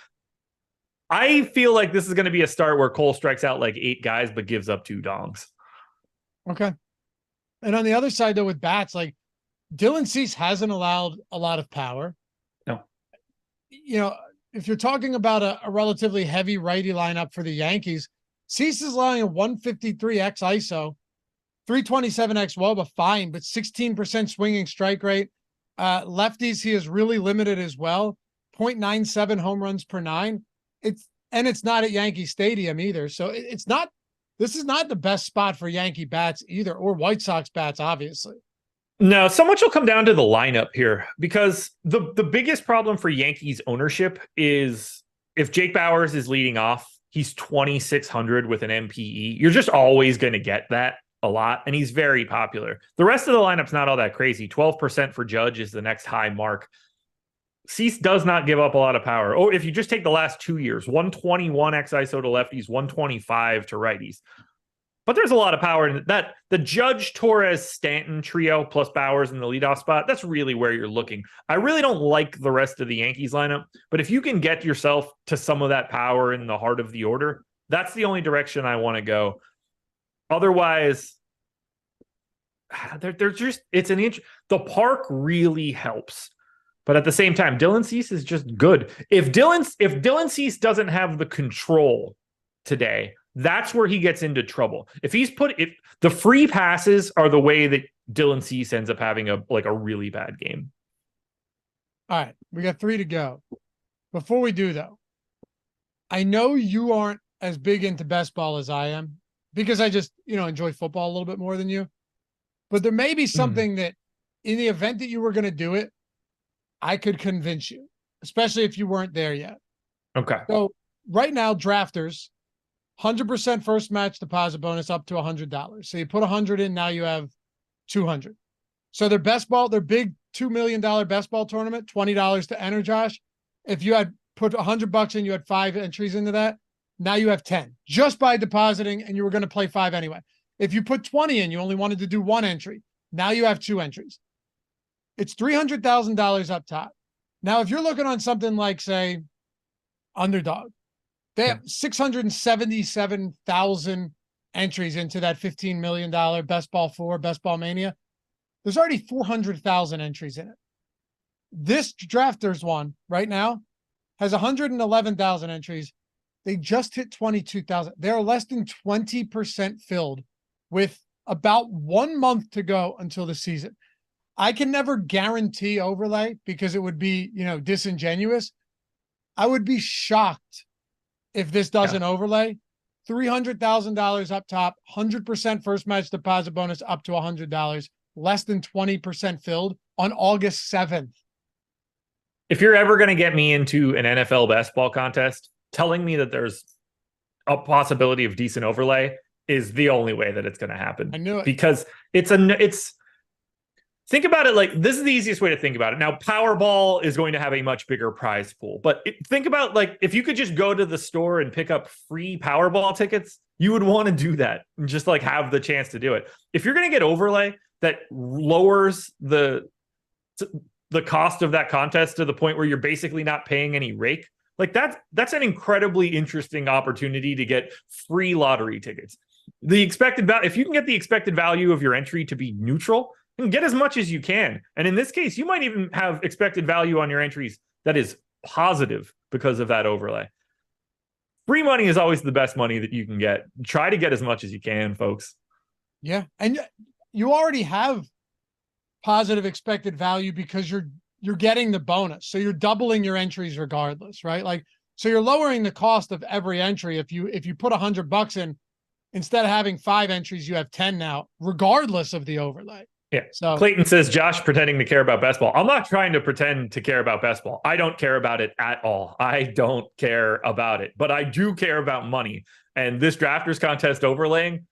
I feel like this is going to be a start where Cole strikes out like 8 guys, but gives up 2 dongs. Okay. And on the other side, though, with bats, like Dylan Cease hasn't allowed a lot of power. No. You know, if you're talking about a relatively heavy righty lineup for the Yankees, Cease is allowing a 153x ISO, 327x WOBA, fine, but 16% swinging strike rate. Lefties, he is really limited as well. 0.97 home runs per 9. It's not at Yankee Stadium either. So this is not the best spot for Yankee bats either, or White Sox bats, obviously. No, so much will come down to the lineup here, because the biggest problem for Yankees ownership is if Jake Bauers is leading off, he's 2,600 with an MPE. You're just always going to get that a lot, and he's very popular. The rest of the lineup's not all that crazy. 12% for Judge is the next high mark. Cease does not give up a lot of power. Or if you just take the last 2 years, 121 ISO to lefties, 125 to righties. But there's a lot of power in that. The Judge, Torres, Stanton trio plus Bauers in the leadoff spot, that's really where you're looking. I really don't like the rest of the Yankees lineup, but if you can get yourself to some of that power in the heart of the order, that's the only direction I want to go. Otherwise, they're just, it's an inch. The park really helps. But at the same time, Dylan Cease is just good. If Dylan Cease doesn't have the control today, that's where he gets into trouble. If the free passes are the way that Dylan Cease ends up having a really bad game. All right, we got 3 to go. Before we do, though, I know you aren't as big into best ball as I am, because I just, enjoy football a little bit more than you. But there may be something that in the event that you were going to do it, I could convince you, especially if you weren't there yet. Okay. So right now, drafters, 100% first match deposit bonus up to $100. So you put 100 in, now you have 200. So their big $2 million best ball tournament, $20 to enter, Josh. If you had put $100 in, you had 5 entries into that. Now you have 10 just by depositing, and you were going to play 5 anyway. If you put 20 in, you only wanted to do 1 entry. Now you have 2 entries. It's $300,000 up top. Now, if you're looking on something like, say, Underdog, they have 677,000 entries into that $15 million Best Ball 4, Best Ball Mania. There's already 400,000 entries in it. This drafters one right now has 111,000 entries. They just hit 22,000. They're less than 20% filled with about 1 month to go until the season. I can never guarantee overlay because it would be, disingenuous. I would be shocked if this doesn't overlay. $300,000 up top, 100% first match deposit bonus up to $100, less than 20% filled on August 7th. If you're ever going to get me into an NFL best ball contest, telling me that there's a possibility of decent overlay is the only way that it's going to happen. I knew it. Because think about it like this is the easiest way to think about it. Now, Powerball is going to have a much bigger prize pool, but think about like if you could just go to the store and pick up free Powerball tickets, you would want to do that and just like have the chance to do it. If you're going to get overlay that lowers the cost of that contest to the point where you're basically not paying any rake, like that's an incredibly interesting opportunity to get free lottery tickets. The expected value, if you can get the expected value of your entry to be neutral, and get as much as you can. And in this case, you might even have expected value on your entries that is positive because of that overlay. Free money is always the best money that you can get. Try to get as much as you can, folks. Yeah. And you already have positive expected value because you're getting the bonus. So you're doubling your entries regardless, right? Like, so you're lowering the cost of every entry. If you put $100 in, instead of having 5 entries, you have 10 now, regardless of the overlay. Yeah. So Clayton says, Josh pretending to care about best ball. I'm not trying to pretend to care about best ball. I don't care about it at all. I don't care about it, but I do care about money. And this drafters contest overlaying,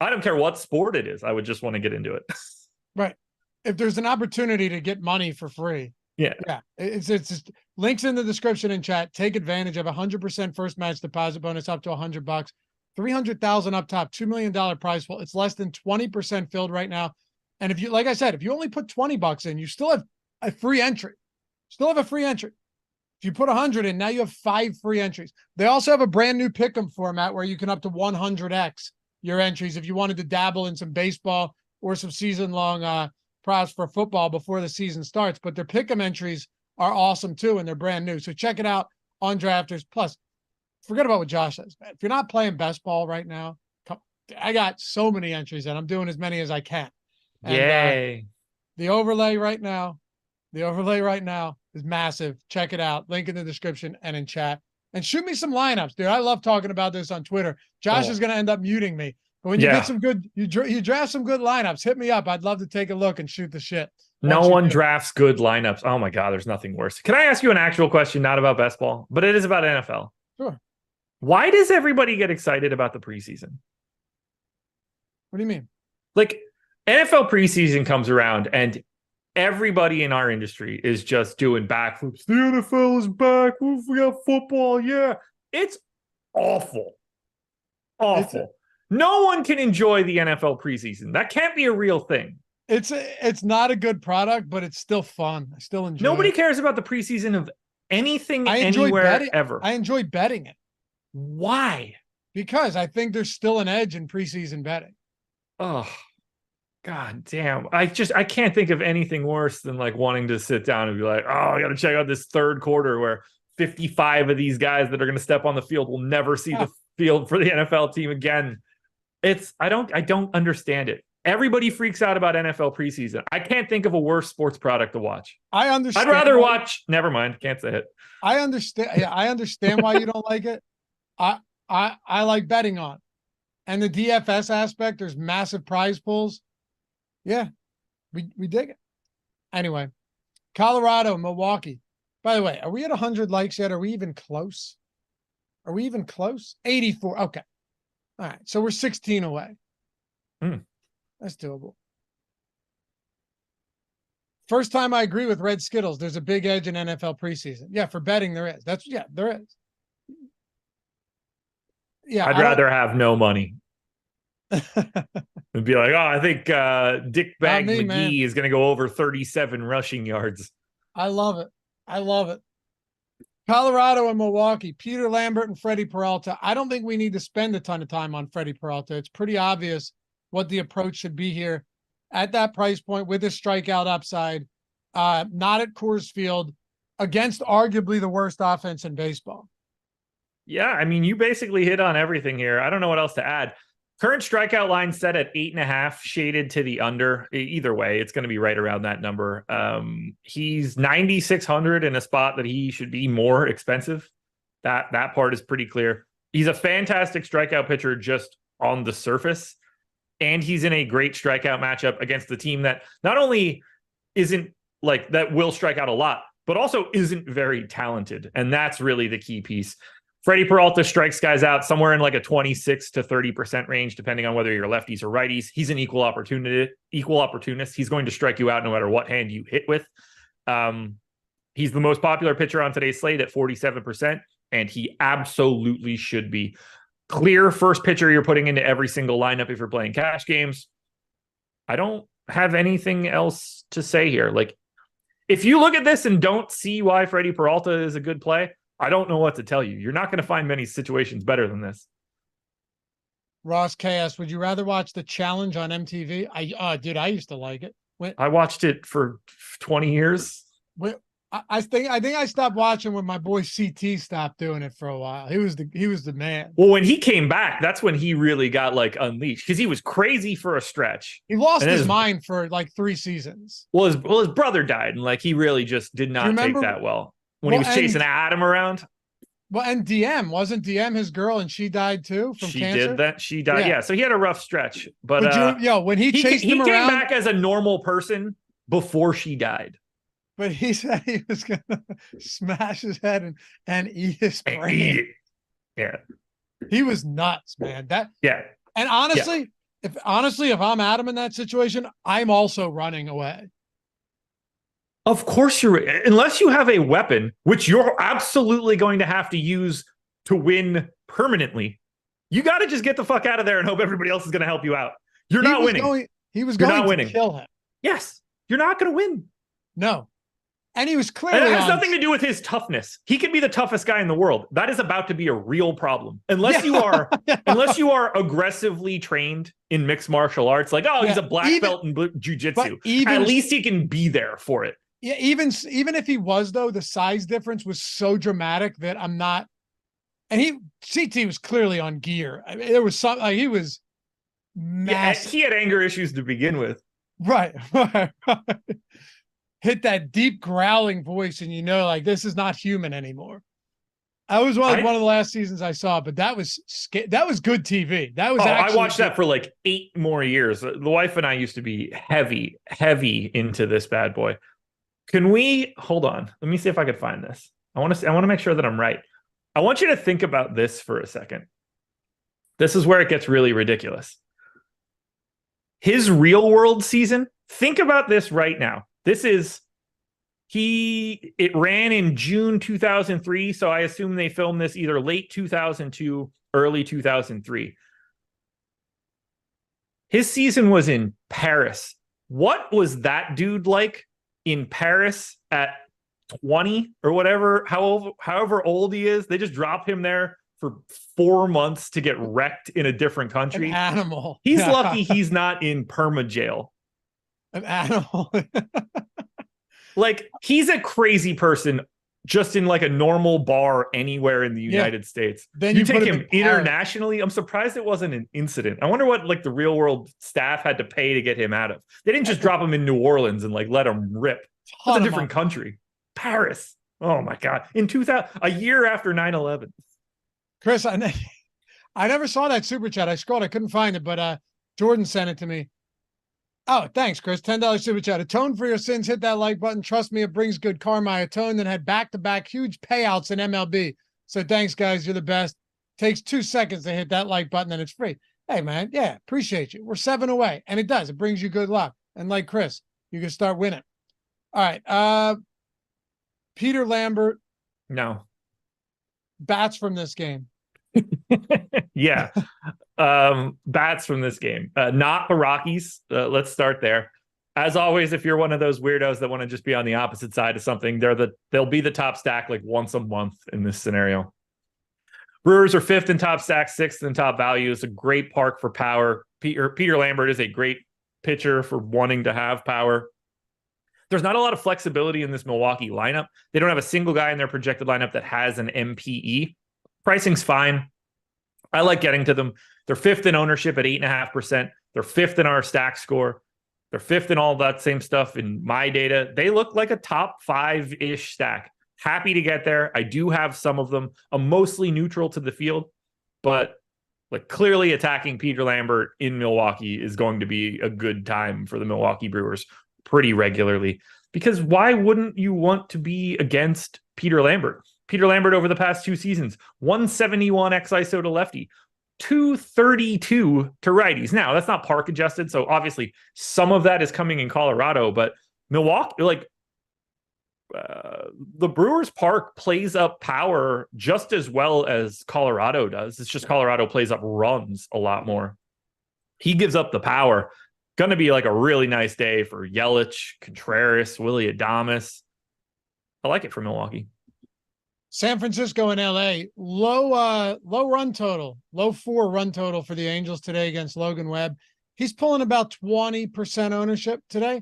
I don't care what sport it is. I would just want to get into it. Right. If there's an opportunity to get money for free. Yeah. It's just links in the description and chat. Take advantage of 100% first match deposit bonus up to $100, 300,000 up top, $2 million prize pool. It's less than 20% filled right now. And if you, like I said, if you only put $20 in, you still have a free entry. Still have a free entry. If you put 100 in, now you have 5 free entries. They also have a brand new pick'em format where you can up to 100x your entries if you wanted to dabble in some baseball or some season-long props for football before the season starts. But their pick'em entries are awesome too, and they're brand new. So check it out on Drafters. Plus, forget about what Josh says, man. If you're not playing best ball right now, I got so many entries and I'm doing as many as I can. And, yay. The overlay right now is massive. Check it out. Link in the description and in chat. And shoot me some lineups, dude. I love talking about this on Twitter. Josh is going to end up muting me. But when you get some good, you draft some good lineups, hit me up. I'd love to take a look and shoot the shit. No one drafts good lineups. Oh my God, there's nothing worse. Can I ask you an actual question, not about best ball, but it is about NFL? Sure. Why does everybody get excited about the preseason? What do you mean? Like, NFL preseason comes around and everybody in our industry is just doing backflips. The NFL is back. We got football. Yeah. It's awful. Awful. No one can enjoy the NFL preseason. That can't be a real thing. It's not a good product, but it's still fun. I still enjoy Nobody it. cares about the preseason of anything I enjoy anywhere betting, ever. I enjoy betting it. Why? Because I think there's still an edge in preseason betting. Oh, God damn. I can't think of anything worse than like wanting to sit down and be like, oh, I got to check out this third quarter where 55 of these guys that are going to step on the field will never see the field for the NFL team again. I don't understand it. Everybody freaks out about NFL preseason. I can't think of a worse sports product to watch. I understand. I'd rather watch. Never mind. Can't say it. I understand. Yeah, I understand why you don't like it. I like betting on, and the DFS aspect. There's massive prize pools. Yeah, we dig it. Anyway, Colorado, Milwaukee. By the way, are we at 100 likes yet? Are we even close? 84. Okay. All right. So we're 16 away. That's doable. First time I agree with Red Skittles. There's a big edge in NFL preseason. Yeah, for betting there is. There is. Yeah, I'd rather have no money. And be like, oh, I think Dick Bag McGee is going to go over 37 rushing yards. I love it. Colorado and Milwaukee, Peter Lambert and Freddie Peralta. I don't think we need to spend a ton of time on Freddie Peralta. It's pretty obvious what the approach should be here at that price point with a strikeout upside, not at Coors Field, against arguably the worst offense in baseball. Yeah, I mean, you basically hit on everything here. I don't know what else to add. Current strikeout line set at 8.5, shaded to the under. Either way, it's going to be right around that number. He's 9,600 in a spot that he should be more expensive. That part is pretty clear. He's a fantastic strikeout pitcher just on the surface, and he's in a great strikeout matchup against the team that not only isn't like that will strike out a lot, but also isn't very talented, and that's really the key piece. Freddie Peralta strikes guys out somewhere in like a 26 to 30% range, depending on whether you're lefties or righties. He's an equal opportunist. He's going to strike you out no matter what hand you hit with. He's the most popular pitcher on today's slate at 47%, and he absolutely should be. Clear first pitcher you're putting into every single lineup if you're playing cash games. I don't have anything else to say here. Like, if you look at this and don't see why Freddie Peralta is a good play, I don't know what to tell you. You're not going to find many situations better than this. Ross KS, would you rather watch The Challenge on MTV? Dude, I used to like it. I watched it for 20 years. I think I stopped watching when my boy CT stopped doing it for a while. He was the man. Well, when he came back, that's when he really got like unleashed, because he was crazy for a stretch. He lost his mind for like 3 seasons. Well, his brother died, and like he really just did not take that well when he was chasing Adam around. Well, and wasn't DM his girl, and she died too from cancer? She did that. She died. Yeah. So he had a rough stretch, but when he chased him around, he came back as a normal person before she died. But he said he was going to smash his head and eat his brain. Yeah. He was nuts, man. Yeah. And honestly, if I'm Adam in that situation, I'm also running away. Of course unless you have a weapon, which you're absolutely going to have to use to win permanently. You got to just get the fuck out of there and hope everybody else is going to help you out. You're not winning. He was going to kill him. Yes. You're not going to win. No. And he was clearly. And it has nothing to do with his toughness. He could be the toughest guy in the world. That is about to be a real problem. Unless you are aggressively trained in mixed martial arts, like, he's a black belt in jiu-jitsu. At least he can be there for it. Yeah, even if he was, though, the size difference was so dramatic that I'm not. And CT was clearly on gear. I mean, there was some. He was massive. Yeah, he had anger issues to begin with. Right. Hit that deep growling voice, and like, this is not human anymore. That was one of the last seasons I saw, but that was good TV. That was I watched that for like 8 more years. The wife and I used to be heavy into this bad boy. Can we hold on? Let me see if I could find this. I want to make sure that I'm right. I want you to think about this for a second. This is where it gets really ridiculous. His real world season. Think about this right now. It ran in June 2003, so I assume they filmed this either late 2002, early 2003. His season was in Paris. What was that dude like in Paris at 20 or whatever, however old he is? They just drop him there for 4 months to get wrecked in a different country. An animal. He's lucky he's not in perma jail. An animal. Like, he's a crazy person just in like a normal bar anywhere in the United States. Then you take him internationally. I'm surprised it wasn't an incident. I wonder what like the real world staff had to pay to get him out of. They didn't just drop him in New Orleans and like let him rip. It's a different country. Paris. Oh my God. In 2000, a year after 9/11. Chris, I never saw that super chat. I scrolled, I couldn't find it, but Jordan sent it to me. Oh, thanks, Chris. $10 super chat. Atone for your sins. Hit that like button. Trust me, it brings good karma. I atone, then had back-to-back huge payouts in MLB. So thanks, guys. You're the best. Takes 2 seconds to hit that like button, and it's free. Hey, man. Yeah, appreciate you. We're 7 away, and it does. It brings you good luck. And like Chris, you can start winning. All right. Peter Lambert. No. Bats from this game. Yeah. Bats from this game. Not the Rockies. Let's start there. As always, if you're one of those weirdos that want to just be on the opposite side of something, they'll be the top stack like once a month in this scenario. Brewers are 5th in top stack, 6th in top value. It's a great park for power. Peter Lambert is a great pitcher for wanting to have power. There's not a lot of flexibility in this Milwaukee lineup. They don't have a single guy in their projected lineup that has an MPE. Pricing's fine. I like getting to them. They're 5th in ownership at 8.5%. They're 5th in our stack score. They're 5th in all that same stuff in my data. They look like a top 5-ish stack. Happy to get there. I do have some of them. I'm mostly neutral to the field, but like clearly attacking Peter Lambert in Milwaukee is going to be a good time for the Milwaukee Brewers pretty regularly, because why wouldn't you want to be against Peter Lambert? Peter Lambert over the past 2 seasons, 171 x ISO to lefty, 232 to righties. Now, that's not park adjusted, so obviously some of that is coming in Colorado, but Milwaukee, like, the Brewers park plays up power just as well as Colorado does. It's just Colorado plays up runs a lot more. He gives up the power. Going to be like a really nice day for Yelich, Contreras, Willy Adames. I like it for Milwaukee. San Francisco and LA, low run total, low 4 run total for the Angels today against Logan Webb. He's pulling about 20% ownership today.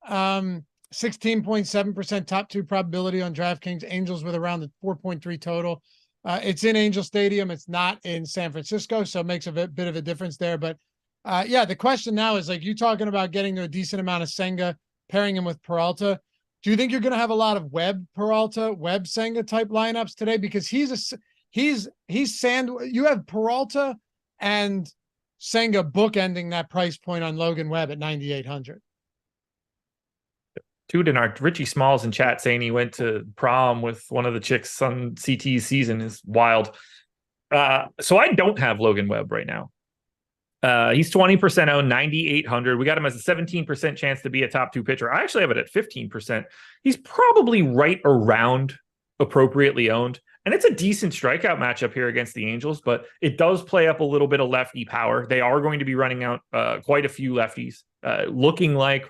16.7% top 2 probability on DraftKings. Angels with around the 4.3 total. It's in Angel Stadium. It's not in San Francisco, so it makes a bit of a difference there. But yeah, the question now is, like, you talking about getting to a decent amount of Senga, pairing him with Peralta. Do you think you're going to have a lot of Webb Peralta, Webb Senga type lineups today? Because he's you have Peralta and Senga bookending that price point on Logan Webb at 9,800. Dude, in our Richie Smalls in chat saying he went to prom with one of the chicks on CT's season is wild. So I don't have Logan Webb right now. He's 20% owned, 9,800. We got him as a 17% chance to be a top 2 pitcher. I actually have it at 15%. He's probably right around appropriately owned. And it's a decent strikeout matchup here against the Angels, but it does play up a little bit of lefty power. They are going to be running out quite a few lefties, looking like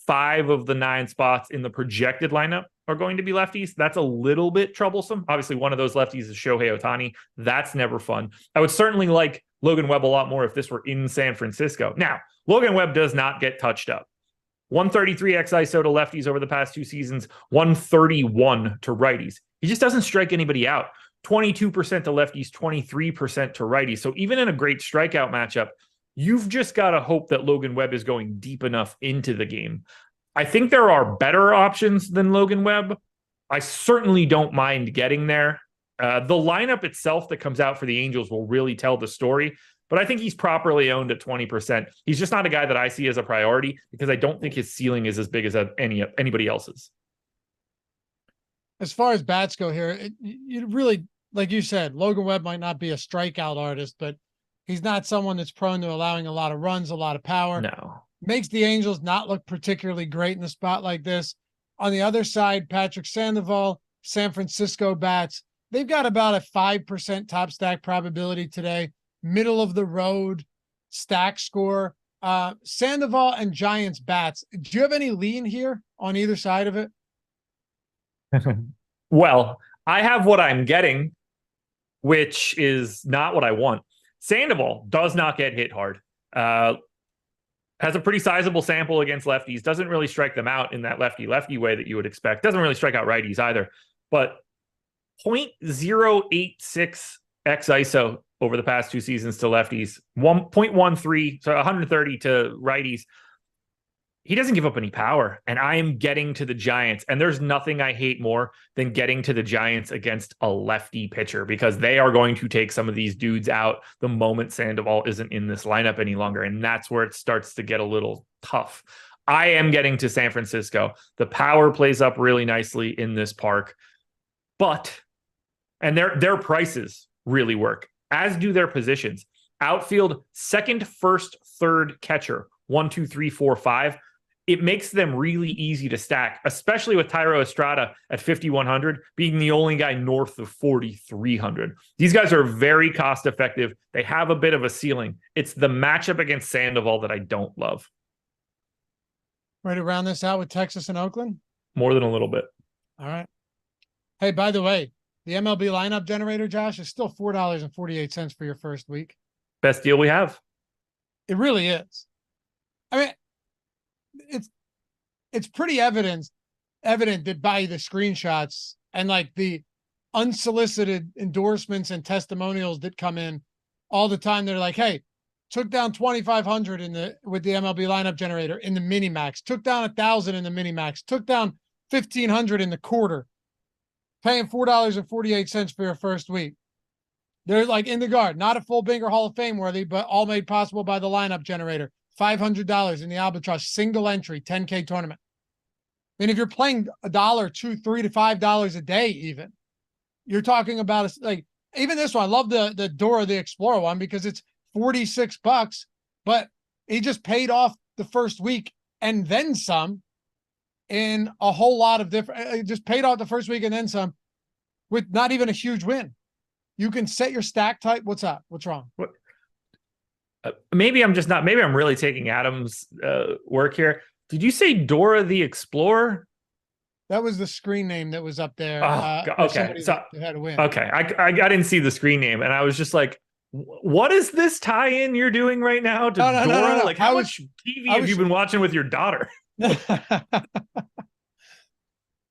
5 of the 9 spots in the projected lineup are going to be lefties. That's a little bit troublesome. Obviously, one of those lefties is Shohei Ohtani. That's never fun. I would certainly like Logan Webb a lot more if this were in San Francisco. Now, Logan Webb does not get touched up. 133 x ISO to lefties over the past 2 seasons, 131 to righties. He just doesn't strike anybody out. 22% to lefties, 23% to righties. So even in a great strikeout matchup, you've just got to hope that Logan Webb is going deep enough into the game. I think there are better options than Logan Webb. I certainly don't mind getting there. The lineup itself that comes out for the Angels will really tell the story, but I think he's properly owned at 20%. He's just not a guy that I see as a priority because I don't think his ceiling is as big as anybody else's. As far as bats go here, you really, like you said, Logan Webb might not be a strikeout artist, but he's not someone that's prone to allowing a lot of runs, a lot of power. No. Makes the Angels not look particularly great in a spot like this. On the other side, Patrick Sandoval, San Francisco bats, they've got about a 5% top stack probability today, middle of the road stack score. Sandoval and Giants bats, do you have any lean here on either side of it? Well, I have what I'm getting, which is not what I want. Sandoval does not get hit hard. Has a pretty sizable sample against lefties. Doesn't really strike them out in that lefty-lefty way that you would expect. Doesn't really strike out righties either. But 0.086 x ISO over the past 2 seasons to lefties. 1.13, so 130 to righties. He doesn't give up any power, and I am getting to the Giants. And there's nothing I hate more than getting to the Giants against a lefty pitcher because they are going to take some of these dudes out the moment Sandoval isn't in this lineup any longer. And that's where it starts to get a little tough. I am getting to San Francisco. The power plays up really nicely in this park, and their prices really work, as do their positions. Outfield, second, first, third catcher, 1, 2, 3, 4, 5. It makes them really easy to stack, especially with Thairo Estrada at 5,100 being the only guy north of 4,300. These guys are very cost effective. They have a bit of a ceiling. It's the matchup against Sandoval that I don't love. Ready to round this out with Texas and Oakland? More than a little bit. All right. Hey, by the way, the MLB lineup generator, Josh, is still $4.48 for your first week. Best deal we have. It really is. I mean, it's pretty evident that by the screenshots and like the unsolicited endorsements and testimonials that come in all the time, they're like, hey, took down 2,500 with the MLB lineup generator in the mini max, took down 1,000 in the mini max, took down 1,500 in the quarter, paying $4.48 for your first week. They're like in the guard, not a full Binger Hall of Fame worthy, but all made possible by the lineup generator. $500 in the Albatross single entry 10K tournament. I mean, if you're playing $1, $2, $3 to $5 a day, even, you're talking about like even this one. I love the Dora the Explorer one because it's $46, but he just paid off the first week and then some in a whole lot of different. Just paid off the first week and then some with not even a huge win. You can set your stack type. What's up? What's wrong? Maybe I'm just not. Maybe I'm really taking Adam's work here. Did you say Dora the Explorer? That was the screen name that was up there. Okay, so had a win. Okay, I didn't see the screen name, and I was just like, "What is this tie-in you're doing right now to Dora? No. Like, how much TV have you been watching with your daughter?"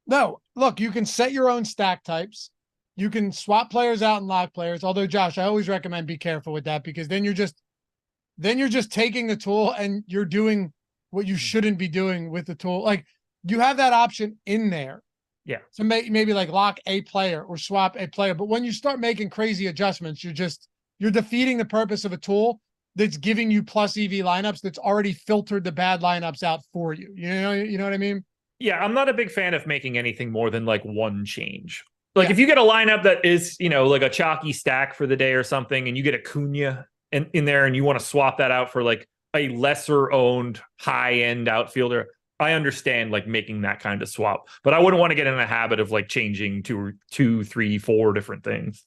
No, look, you can set your own stack types. You can swap players out and lock players. Although, Josh, I always recommend be careful with that because then you're just taking the tool and you're doing what you shouldn't be doing with the tool. Like you have that option in there. Yeah. So maybe like lock a player or swap a player. But when you start making crazy adjustments, you're defeating the purpose of a tool that's giving you plus EV lineups that's already filtered the bad lineups out for you. You know what I mean? Yeah, I'm not a big fan of making anything more than like one change. Like if you get a lineup that is, like a chalky stack for the day or something, and you get a Cunha in there and you want to swap that out for like a lesser owned high end outfielder, I understand like making that kind of swap, but I wouldn't want to get in a habit of like changing two, three, four different things.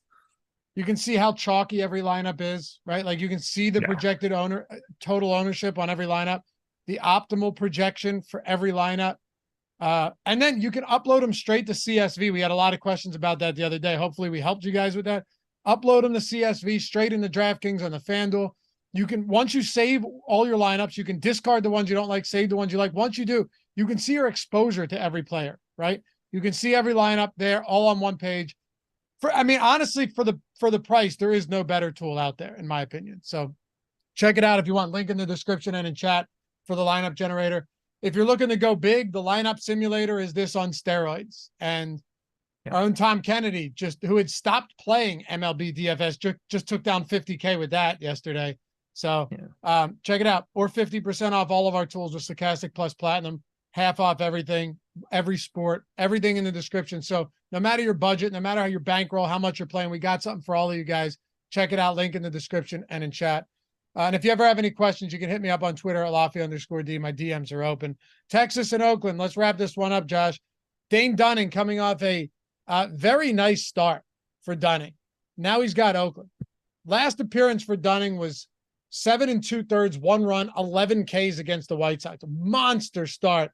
You can see how chalky every lineup is, right? Like you can see the projected total ownership on every lineup, the optimal projection for every lineup. And then you can upload them straight to CSV. We had a lot of questions about that the other day. Hopefully we helped you guys with that. Upload them to CSV straight into DraftKings on the FanDuel. You can, once you save all your lineups, you can discard the ones you don't like, save the ones you like. Once you do, you can see your exposure to every player, right? You can see every lineup there all on one page. Honestly, for the price, there is no better tool out there, in my opinion. So check it out if you want. Link in the description and in chat for the lineup generator. If you're looking to go big, the lineup simulator is this on steroids. And our own Tom Kennedy, who had stopped playing MLB DFS, just took down 50K with that yesterday. So check it out. Or 50% off all of our tools with Stochastic Plus Platinum. Half off everything, every sport, everything in the description. So no matter your budget, no matter how your bankroll, how much you're playing, we got something for all of you guys. Check it out. Link in the description and in chat. And if you ever have any questions, you can hit me up on Twitter at Laffy_D. My DMs are open. Texas and Oakland. Let's wrap this one up, Josh. Dane Dunning coming off a very nice start for Dunning. Now he's got Oakland. Last appearance for Dunning was 7 2/3, 1 run, 11 Ks against the White Sox. A monster start.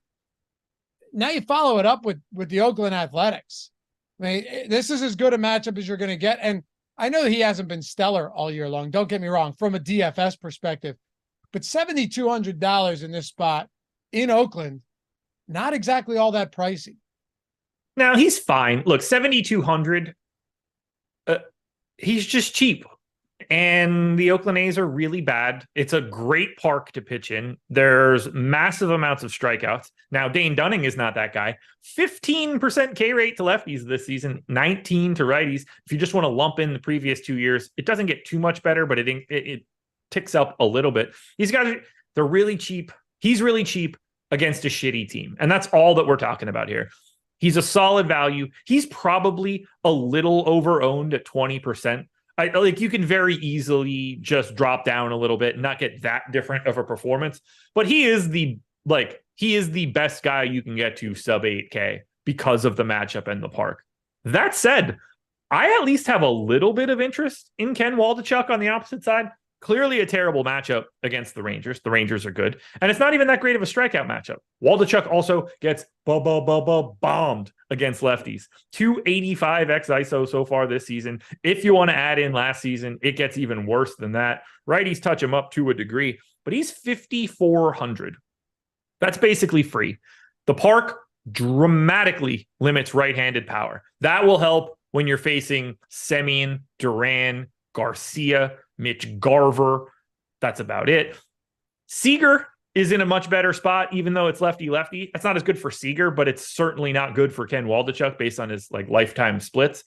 Now you follow it up with the Oakland Athletics. This is as good a matchup as you're going to get. And I know he hasn't been stellar all year long. Don't get me wrong, from a DFS perspective, but $7,200 in this spot in Oakland, not exactly all that pricey. Now he's fine. Look, 7,200. He's just cheap, and the Oakland A's are really bad. It's a great park to pitch in. There's massive amounts of strikeouts. Now Dane Dunning is not that guy. 15% K rate to lefties this season, 19 to righties. If you just want to lump in the previous 2 years, it doesn't get too much better, but it ticks up a little bit. They're really cheap. He's really cheap against a shitty team, and that's all that we're talking about here. He's a solid value. He's probably a little over-owned at 20%. You can very easily just drop down a little bit and not get that different of a performance. But he is the best guy you can get to sub 8K because of the matchup and the park. That said, I at least have a little bit of interest in Ken Waldichuk on the opposite side. Clearly a terrible matchup against the Rangers. The Rangers are good. And it's not even that great of a strikeout matchup. Waldichuk also gets bombed against lefties. 285 x ISO so far this season. If you want to add in last season, it gets even worse than that. Righties touch him up to a degree, but he's 5,400. That's basically free. The park dramatically limits right-handed power. That will help when you're facing Semien, Duran, Garcia, Mitch Garver. That's about it. Seager is in a much better spot, even though it's lefty-lefty. That's not as good for Seager, but it's certainly not good for Ken Waldichuk based on his lifetime splits.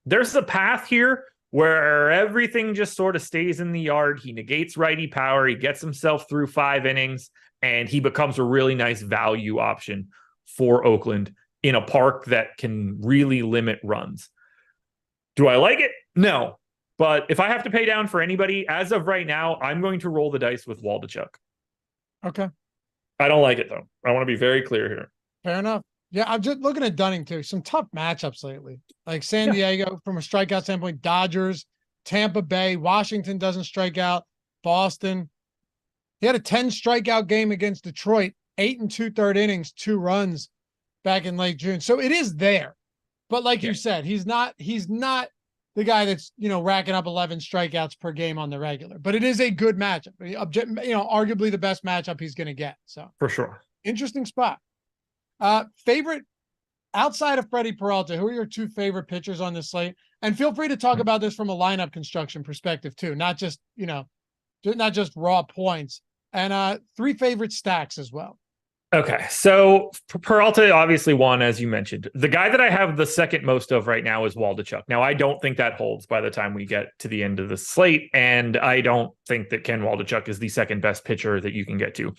There's a path here where everything just sort of stays in the yard. He negates righty power. He gets himself through 5 innings, and he becomes a really nice value option for Oakland in a park that can really limit runs. Do I like it? No. But if I have to pay down for anybody, as of right now, I'm going to roll the dice with Waldichuk. Okay. I don't like it, though. I want to be very clear here. Fair enough. Yeah, I'm just looking at Dunning, too. Some tough matchups lately. Like San Diego, from a strikeout standpoint, Dodgers, Tampa Bay, Washington doesn't strike out, Boston. He had a 10 strikeout game against Detroit, 8 2/3 innings, 2 runs back in late June. So it is there. But like you said, he's not the guy that's, racking up 11 strikeouts per game on the regular. But it is a good matchup. Arguably the best matchup he's going to get. So for sure. Interesting spot. Favorite outside of Freddie Peralta, who are your 2 favorite pitchers on this slate? And feel free to talk about this from a lineup construction perspective too, not just raw points. And 3 favorite stacks as well. Okay, so Peralta obviously won, as you mentioned. The guy that I have the second most of right now is Waldichuk. Now, I don't think that holds by the time we get to the end of the slate, and I don't think that Ken Waldichuk is the second best pitcher that you can get to.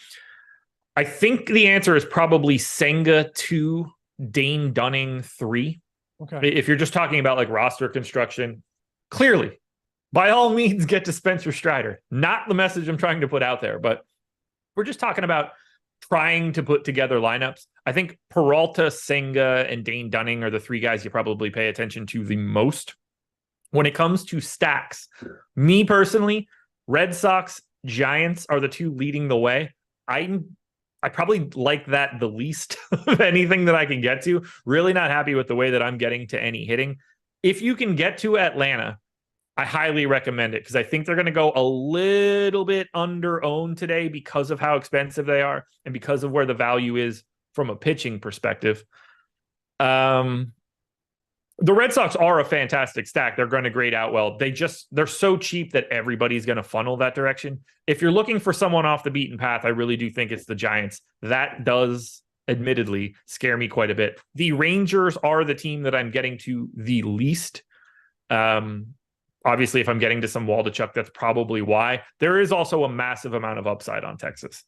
I think the answer is probably Senga 2, Dane Dunning 3. Okay. If you're just talking about like roster construction, clearly, by all means, get to Spencer Strider. Not the message I'm trying to put out there, but we're just talking about trying to put together lineups. I think Peralta, Senga, and Dane Dunning are the 3 guys you probably pay attention to the most. When it comes to stacks, me personally, Red Sox, Giants are the 2 leading the way. I probably like that the least of anything that I can get to. Really not happy with the way that I'm getting to any hitting. If you can get to Atlanta, I highly recommend it because I think they're going to go a little bit under owned today because of how expensive they are and because of where the value is from a pitching perspective. The Red Sox are a fantastic stack. They're going to grade out well. They're so cheap that everybody's going to funnel that direction. If you're looking for someone off the beaten path, I really do think it's the Giants. That does admittedly scare me quite a bit. The Rangers are the team that I'm getting to the least. Obviously, if I'm getting to some Waldichuk, that's probably why. There is also a massive amount of upside on Texas.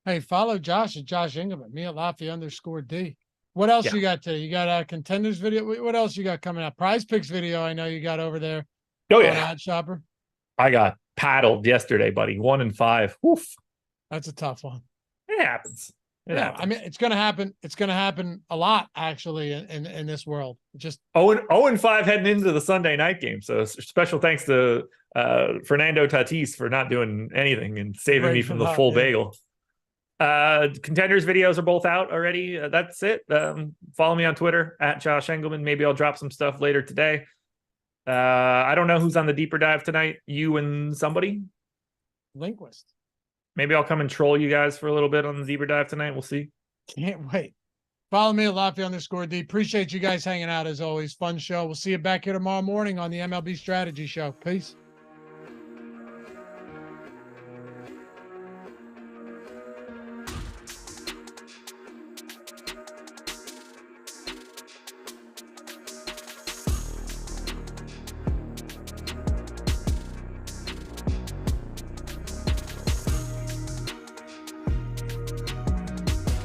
Hey, follow Josh at Josh Engleman, me at Laffy_D. What else you got today? You got a contenders video. What else you got coming up? Prize Picks video I know you got over there. Oh, yeah. Odd Shopper. I got paddled yesterday, buddy. 1 and 5. Oof. That's a tough one. It happens. I mean, it's going to happen. It's going to happen a lot, actually, in this world. Just 0 and 5 heading into the Sunday night game. So special thanks to Fernando Tatis for not doing anything and saving me from the full bagel. Contenders videos are both out already. That's it. Follow me on Twitter at Josh Engleman. Maybe I'll drop some stuff later today. I don't know who's on the deeper dive tonight. You and somebody? Linquist. Maybe I'll come and troll you guys for a little bit on the deeper dive tonight. We'll see. Can't wait. Follow me at Laffy_D. Appreciate you guys hanging out as always. Fun show. We'll see you back here tomorrow morning on the MLB Strategy Show. Peace.